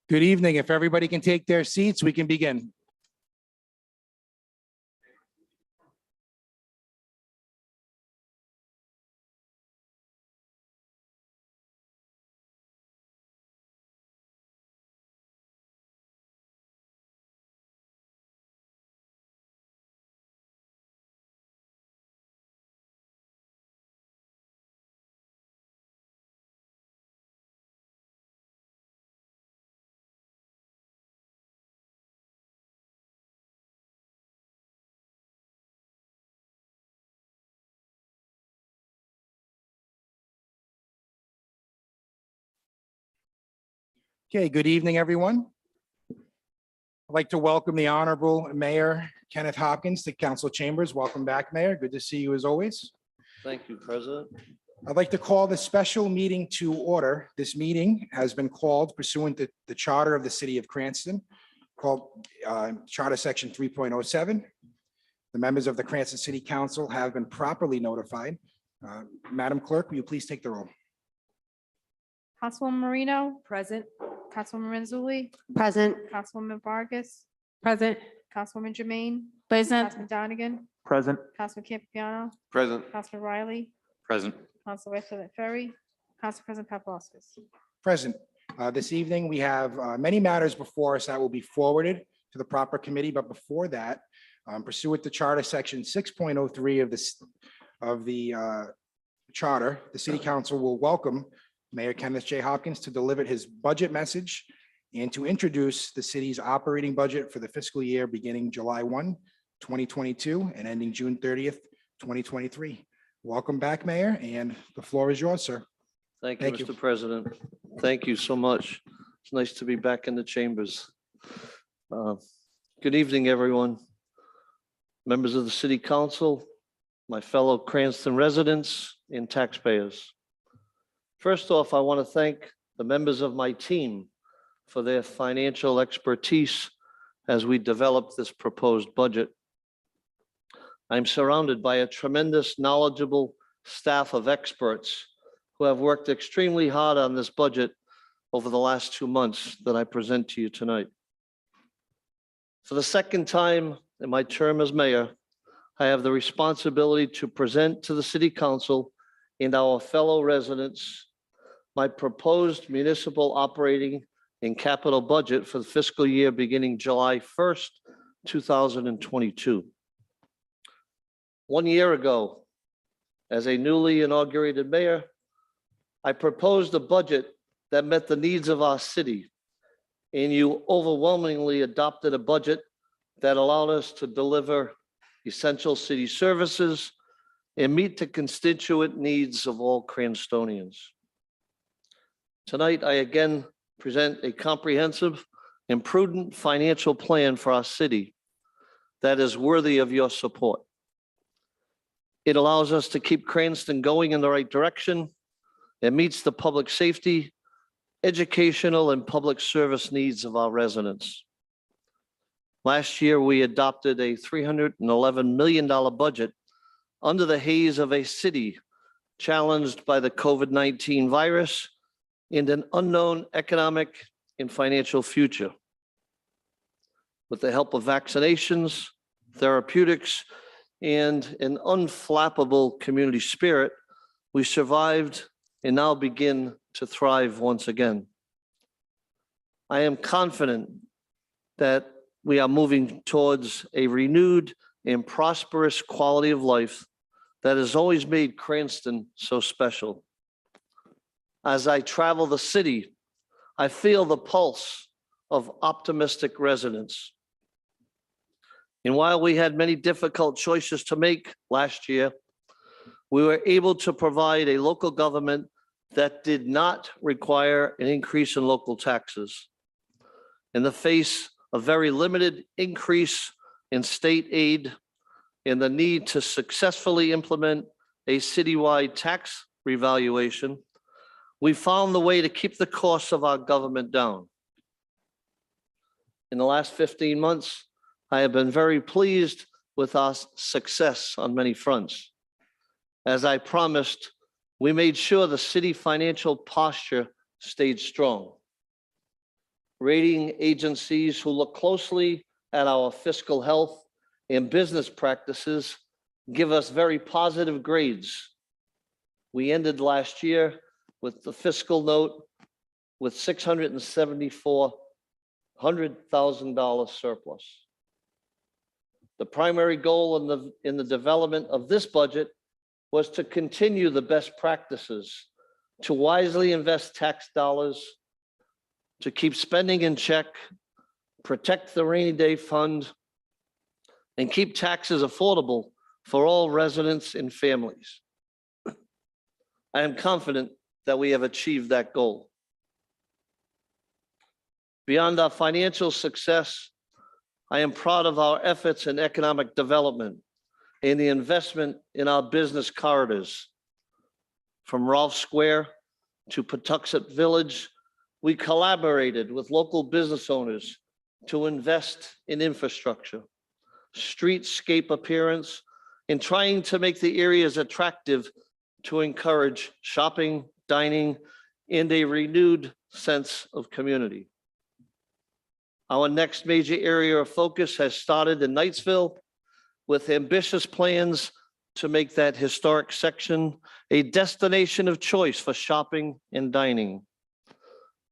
Good evening. If everybody can take their seats, we can begin. Okay, good evening, everyone. I'd like to welcome the Honorable Mayor Kenneth Hopkins to council chambers. Welcome back, Mayor. Good to see you as always. Thank you, President. I'd like to call this special meeting to order. This meeting has been called pursuant to the Charter of the City of Cranston, called Charter Section 3.07. The members of the Cranston City Council have been properly notified. Madam Clerk, will you please take the roll? Councilwoman Marino. Present. Councilwoman Renzulli. Present. Councilwoman Vargas. Present. Councilwoman Jermaine. Present. Councilman Donegan. Present. Councilman Campiano. Present. Councilman Riley. Present. Council Vice President Ferry. Council President Paplaskas. Present. This evening, we have many matters before us that will be forwarded to the proper committee, but before that, pursuant to Charter Section 6.03 of the Charter, the City Council will welcome Mayor Kenneth J. Hopkins to deliver his budget message and to introduce the city's operating budget for the fiscal year beginning July 1, 2022 and ending June 30th, 2023. Welcome back, Mayor, and the floor is yours, sir. Thank you, Thank you. Mr. President. Thank you so much. It's nice to be back in the chambers. Good evening, everyone. Members of the City Council, my fellow Cranston residents and taxpayers. First off, I want to thank the members of my team for their financial expertise as we develop this proposed budget. I'm surrounded by a tremendous, knowledgeable staff of experts who have worked extremely hard on this budget over the last 2 months that I present to you tonight. For the second time in my term as mayor, I have the responsibility to present to the City Council and our fellow residents my proposed municipal operating and capital budget for the fiscal year beginning July 1st, 2022. 1 year ago, as a newly inaugurated mayor, I proposed a budget that met the needs of our city, and you overwhelmingly adopted a budget that allowed us to deliver essential city services and meet the constituent needs of all Cranstonians. Tonight, I again present a comprehensive and prudent financial plan for our city that is worthy of your support. It allows us to keep Cranston going in the right direction. It meets the public safety, educational, and public service needs of our residents. Last year, we adopted a $311 million budget under the haze of a city challenged by the COVID-19 virus and an unknown economic and financial future. With the help of vaccinations, therapeutics, and an unflappable community spirit, we survived and now begin to thrive once again. I am confident that we are moving towards a renewed and prosperous quality of life that has always made Cranston so special. As I travel the city, I feel the pulse of optimistic residents. And while we had many difficult choices to make last year, we were able to provide a local government that did not require an increase in local taxes. In the face of very limited increase in state aid and the need to successfully implement a citywide tax revaluation, we found the way to keep the costs of our government down. In the last 15 months, I have been very pleased with our success on many fronts. As I promised, we made sure the city financial posture stayed strong. rating agencies who look closely at our fiscal health and business practices give us very positive grades. We ended last year with the fiscal note with $674,000 surplus. The primary goal in the development of this budget was to continue the best practices, to wisely invest tax dollars, to keep spending in check, protect the rainy day fund, and keep taxes affordable for all residents and families. I am confident that we have achieved that goal. Beyond our financial success, I am proud of our efforts in economic development and the investment in our business corridors. From Rolfe Square to Patuxent Village, we collaborated with local business owners to invest in infrastructure, streetscape appearance, and trying to make the areas attractive to encourage shopping, dining, and a renewed sense of community. Our next major area of focus has started in Knightsville with ambitious plans to make that historic section a destination of choice for shopping and dining.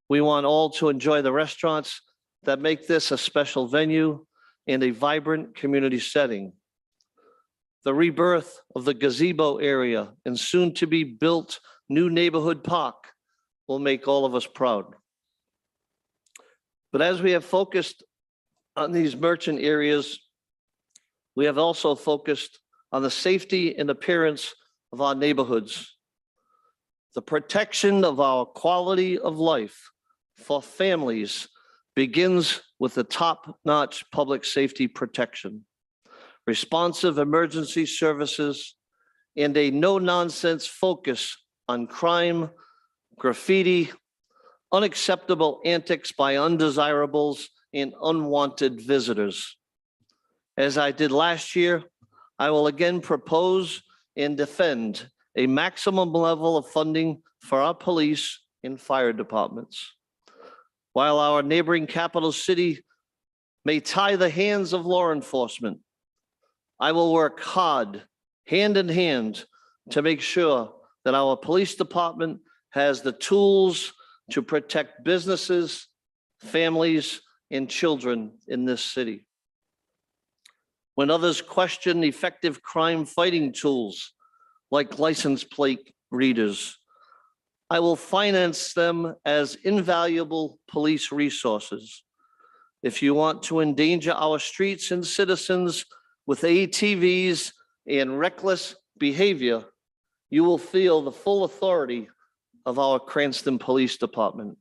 We want all to enjoy the restaurants that make this a special venue and a vibrant community setting. The rebirth of the gazebo area and soon to be built new neighborhood park will make all of us proud. But as we have focused on these merchant areas, we have also focused on the safety and appearance of our neighborhoods. The protection of our quality of life for families begins with the top-notch public safety protection, responsive emergency services, and a no-nonsense focus on crime, graffiti, unacceptable antics by undesirables, and unwanted visitors. As I did last year, I will again propose and defend a maximum level of funding for our police and fire departments. While our neighboring capital city may tie the hands of law enforcement, I will work hard, hand in hand, to make sure that our police department has the tools to protect businesses, families, and children in this city. When others question effective crime fighting tools like license plate readers, I will finance them as invaluable police resources. If you want to endanger our streets and citizens with ATVs and reckless behavior, you will feel the full authority of our Cranston Police Department.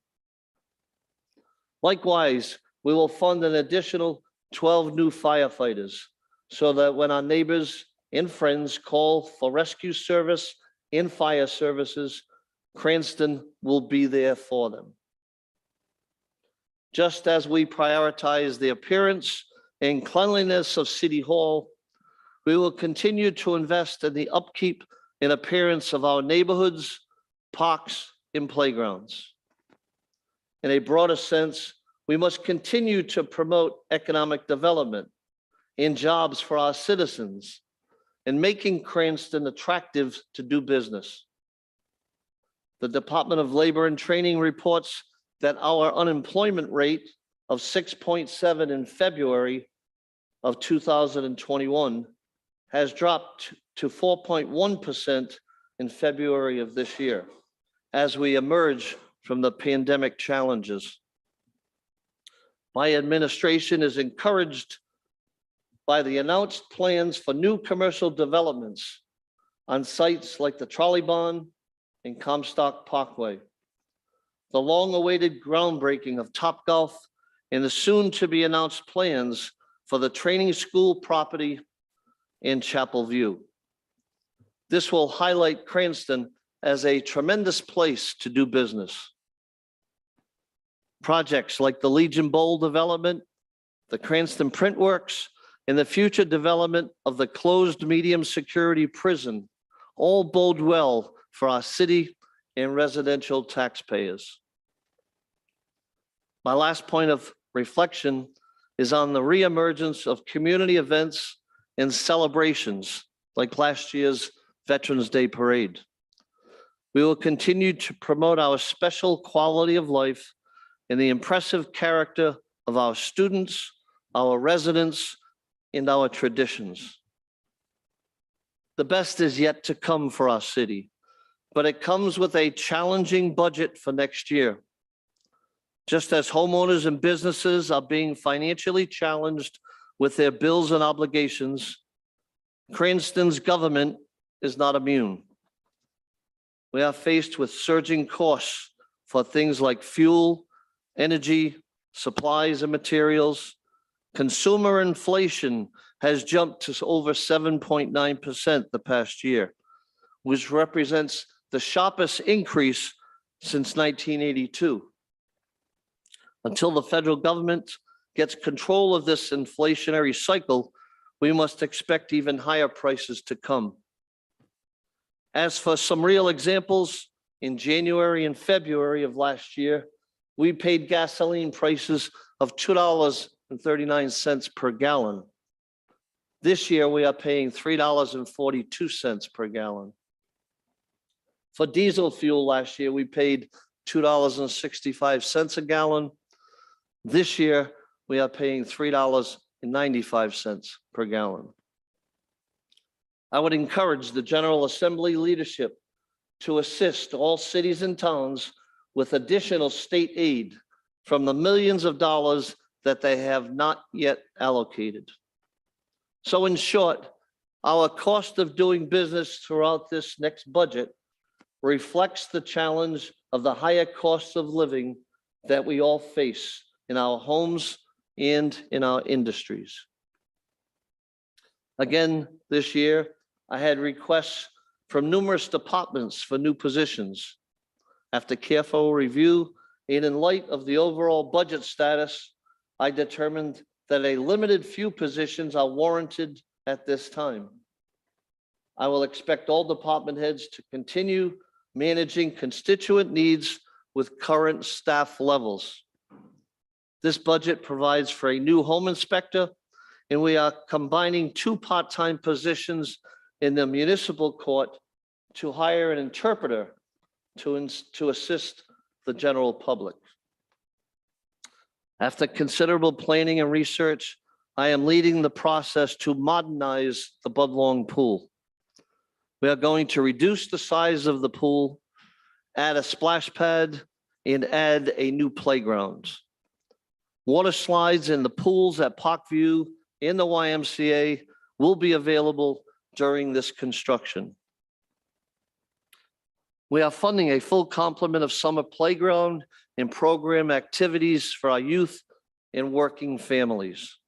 Likewise, we will fund an additional 12 new firefighters so that when our neighbors and friends call for rescue service and fire services, Cranston will be there for them. Just as we prioritize the appearance and cleanliness of City Hall, we will continue to invest in the upkeep and appearance of our neighborhoods, parks, and playgrounds. In a broader sense, we must continue to promote economic development and jobs for our citizens and making Cranston attractive to do business. The Department of Labor and Training reports that our unemployment rate of 6.7 in February of 2021 has dropped to 4.1% in February of this year as we emerge from the pandemic challenges. My administration is encouraged by the announced plans for new commercial developments on sites like the Trolley Barn and Comstock Parkway, the long-awaited groundbreaking of Topgolf, and the soon-to-be-announced plans for the training school property in Chapel View. This will highlight Cranston as a tremendous place to do business. Projects like the Legion Bowl development, the Cranston Print Works, and the future development of the closed medium security prison all bode well for our city and residential taxpayers. My last point of reflection is on the reemergence of community events and celebrations like last year's Veterans Day Parade. We will continue to promote our special quality of life and the impressive character of our students, our residents, and our traditions. The best is yet to come for our city, but it comes with a challenging budget for next year. Just as homeowners and businesses are being financially challenged with their bills and obligations, Cranston's government is not immune. We are faced with surging costs for things like fuel, energy, supplies and materials. Consumer inflation has jumped to over 7.9% the past year, which represents the sharpest increase since 1982. Until the federal government gets control of this inflationary cycle, we must expect even higher prices to come. As for some real examples, in January and February of last year, we paid gasoline prices of $2.39 per gallon. This year, we are paying $3.42 per gallon. For diesel fuel last year, we paid $2.65 a gallon. This year, we are paying $3.95 per gallon. I would encourage the General Assembly leadership to assist all cities and towns with additional state aid from the millions of dollars that they have not yet allocated. So in short, our cost of doing business throughout this next budget reflects the challenge of the higher costs of living that we all face in our homes and in our industries. Again, this year, I had requests from numerous departments for new positions. After careful review and in light of the overall budget status, I determined that a limited few positions are warranted at this time. I will expect all department heads to continue managing constituent needs with current staff levels. This budget provides for a new home inspector, and we are combining 2 part-time positions in the municipal court to hire an interpreter to assist the general public. After considerable planning and research, I am leading the process to modernize the Budlong pool. We are going to reduce the size of the pool, add a splash pad, and add a new playground. Water slides in the pools at Parkview and the YMCA will be available during this construction. We are funding a full complement of summer playground and program activities for our youth and working families.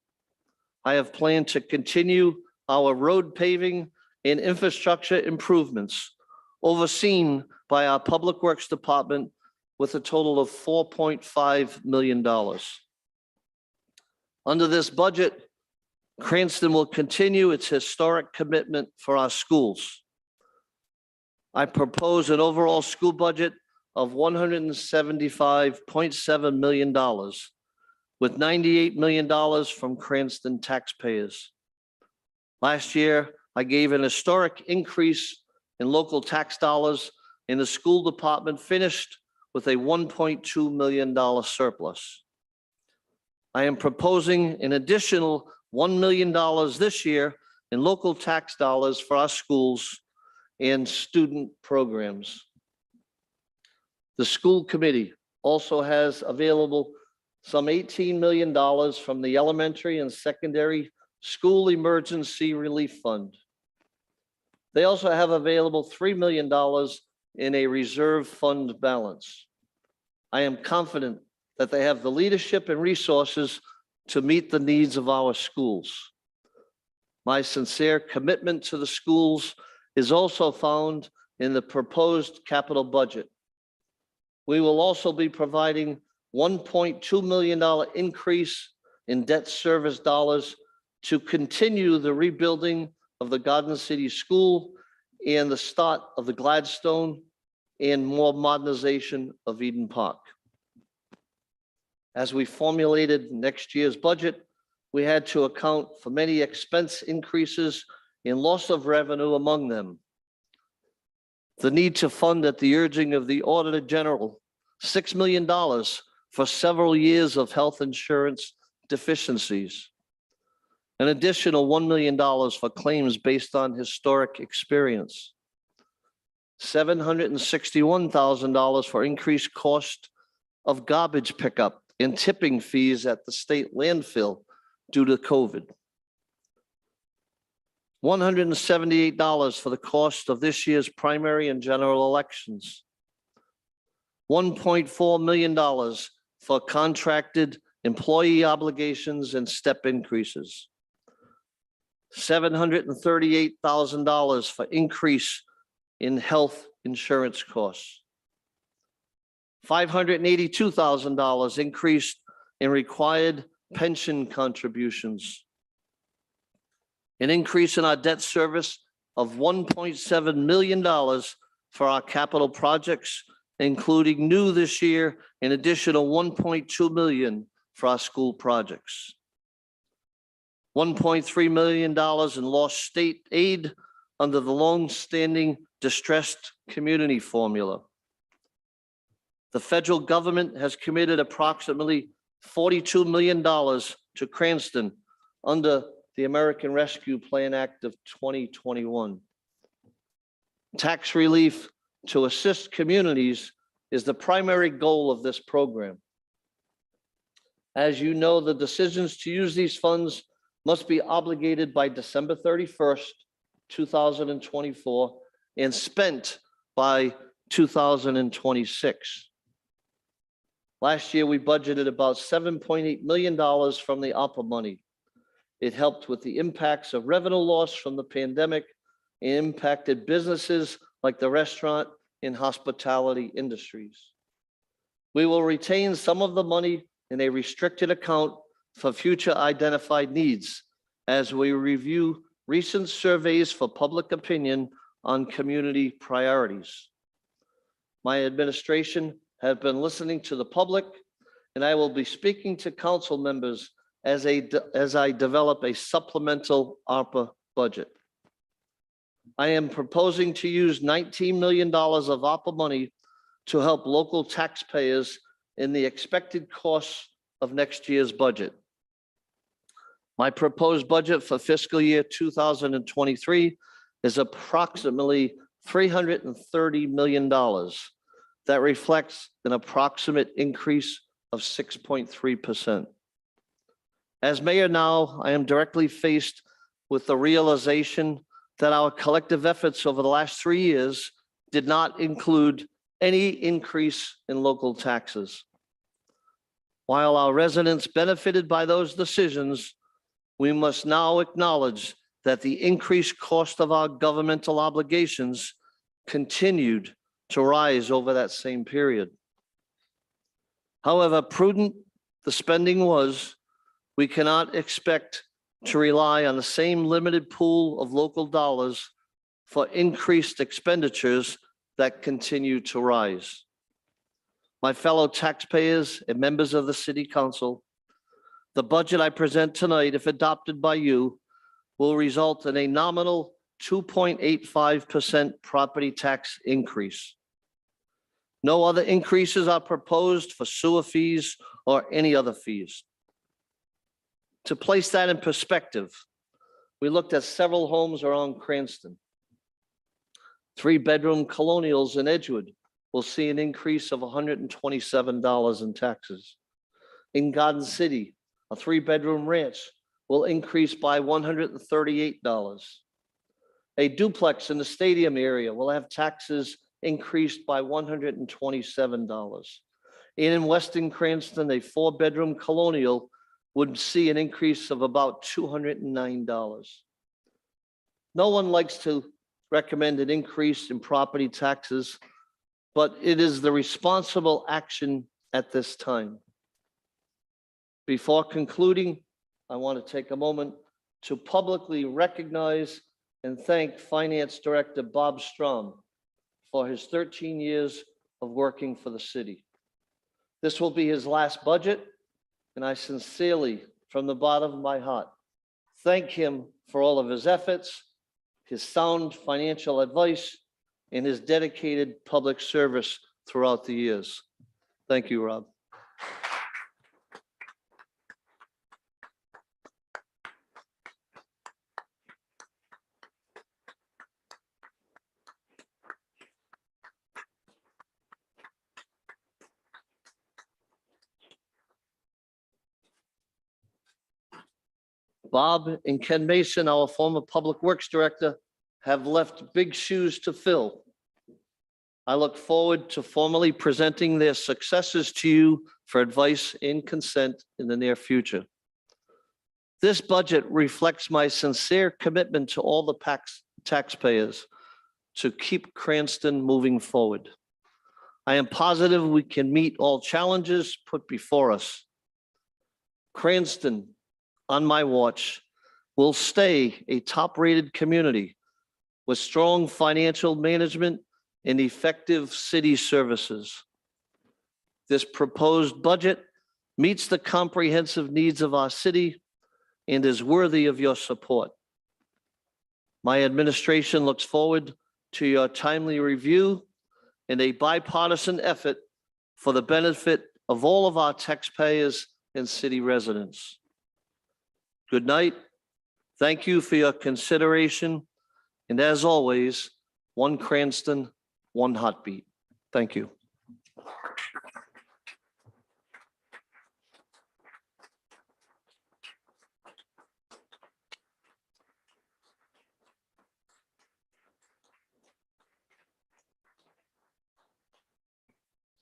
I have planned to continue our road paving and infrastructure improvements overseen by our Public Works Department with a total of $4.5 million. Under this budget, Cranston will continue its historic commitment for our schools. I propose an overall school budget of $175.7 million, with $98 million from Cranston taxpayers. Last year, I gave an historic increase in local tax dollars, and the school department finished with a $1.2 million surplus. I am proposing an additional $1 million this year in local tax dollars for our schools and student programs. The school committee also has available some $18 million from the Elementary and Secondary School Emergency Relief Fund. They also have available $3 million in a reserve fund balance. I am confident that they have the leadership and resources to meet the needs of our schools. My sincere commitment to the schools is also found in the proposed capital budget. We will also be providing $1.2 million increase in debt service dollars to continue the rebuilding of the Garden City School and the start of the Gladstone and more modernization of Eden Park. As we formulated next year's budget, we had to account for many expense increases and loss of revenue among them. The need to fund at the urging of the Auditor General, $6 million for several years of health insurance deficiencies. An additional $1 million for claims based on historic experience. $761,000 for increased cost of garbage pickup and tipping fees at the state landfill due to COVID. $178 for the cost of this year's primary and general elections. $1.4 million for contracted employee obligations and step increases. $738,000 for increase in health insurance costs. $582,000 increased in required pension contributions. An increase in our debt service of $1.7 million for our capital projects, including new this year, an additional $1.2 million for our school projects. $1.3 million in lost state aid under the long-standing distressed community formula. The federal government has committed approximately $42 million to Cranston under the American Rescue Plan Act of 2021. Tax relief to assist communities is the primary goal of this program. As you know, the decisions to use these funds must be obligated by December 31st, 2024, and spent by 2026. Last year, we budgeted about $7.8 million from the ARPA money. It helped with the impacts of revenue loss from the pandemic and impacted businesses like the restaurant and hospitality industries. We will retain some of the money in a restricted account for future identified needs as we review recent surveys for public opinion on community priorities. My administration have been listening to the public, and I will be speaking to council members as I develop a supplemental ARPA budget. I am proposing to use $19 million of ARPA money to help local taxpayers in the expected costs of next year's budget. My proposed budget for fiscal year 2023 is approximately $330 million. That reflects an approximate increase of 6.3%. As mayor now, I am directly faced with the realization that our collective efforts over the last 3 years did not include any increase in local taxes. While our residents benefited by those decisions, we must now acknowledge that the increased cost of our governmental obligations continued to rise over that same period. However prudent the spending was, we cannot expect to rely on the same limited pool of local dollars for increased expenditures that continue to rise. My fellow taxpayers and members of the City Council, the budget I present tonight, if adopted by you, will result in a nominal 2.85% property tax increase. No other increases are proposed for sewer fees or any other fees. To place that in perspective, we looked at several homes around Cranston. 3-bedroom colonials in Edgewood will see an increase of $127 in taxes. In Garden City, a 3-bedroom ranch will increase by $138. A duplex in the stadium area will have taxes increased by $127. And in Weston Cranston, a 4-bedroom colonial would see an increase of about $209. No one likes to recommend an increase in property taxes, but it is the responsible action at this time. Before concluding, I want to take a moment to publicly recognize and thank Finance Director Bob Strom for his 13 years of working for the city. This will be his last budget, and I sincerely, from the bottom of my heart, thank him for all of his efforts, his sound financial advice, and his dedicated public service throughout the years. Thank you, Rob. Bob and Ken Mason, our former Public Works Director, have left big shoes to fill. I look forward to formally presenting their successors to you for advice and consent in the near future. This budget reflects my sincere commitment to all the taxpayers to keep Cranston moving forward. I am positive we can meet all challenges put before us. Cranston, on my watch, will stay a top-rated community with strong financial management and effective city services. This proposed budget meets the comprehensive needs of our city and is worthy of your support. My administration looks forward to your timely review and a bipartisan effort for the benefit of all of our taxpayers and city residents. Good night. Thank you for your consideration. And as always, one Cranston, one heartbeat. Thank you.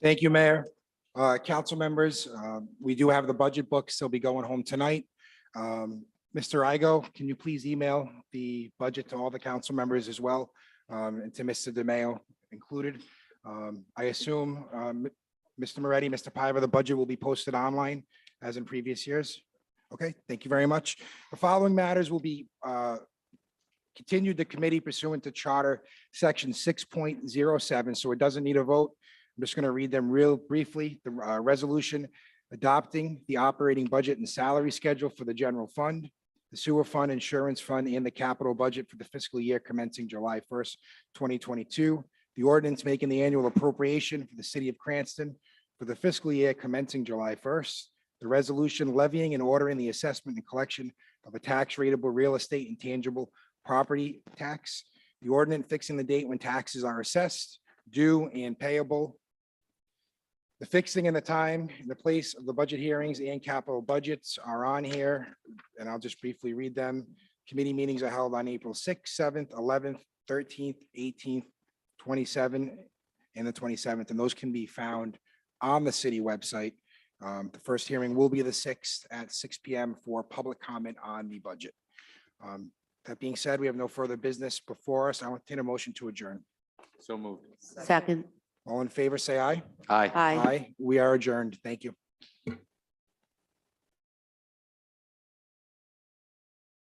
Thank you, Mayor. Council members, we do have the budget books. They'll be going home tonight. Mr. Igo, can you please email the budget to all the council members as well, and to Mr. DeMayo included? I assume, Mr. Moretti, Mr. Piva, the budget will be posted online as in previous years. Okay, thank you very much. The following matters will be continued to committee pursuant to Charter Section 6.07, so it doesn't need a vote. I'm just going to read them real briefly. The resolution adopting the operating budget and salary schedule for the general fund, the sewer fund, insurance fund, and the capital budget for the fiscal year commencing July 1st, 2022. The ordinance making the annual appropriation for the city of Cranston for the fiscal year commencing July 1st. The resolution levying and ordering the assessment and collection of a tax rateable real estate and tangible property tax. The ordinance fixing the date when taxes are assessed, due, and payable. The fixing and the time and the place of the budget hearings and capital budgets are on here, and I'll just briefly read them. Committee meetings are held on April 6th, 7th, 11th, 13th, 18th, 27th, and the 27th, and those can be found on the city website. The first hearing will be the 6th at 6 p.m. for public comment on the budget. That being said, we have no further business before us. I will entertain a motion to adjourn. So moved. Second. All in favor, say aye. Aye. Aye. We are adjourned. Thank you.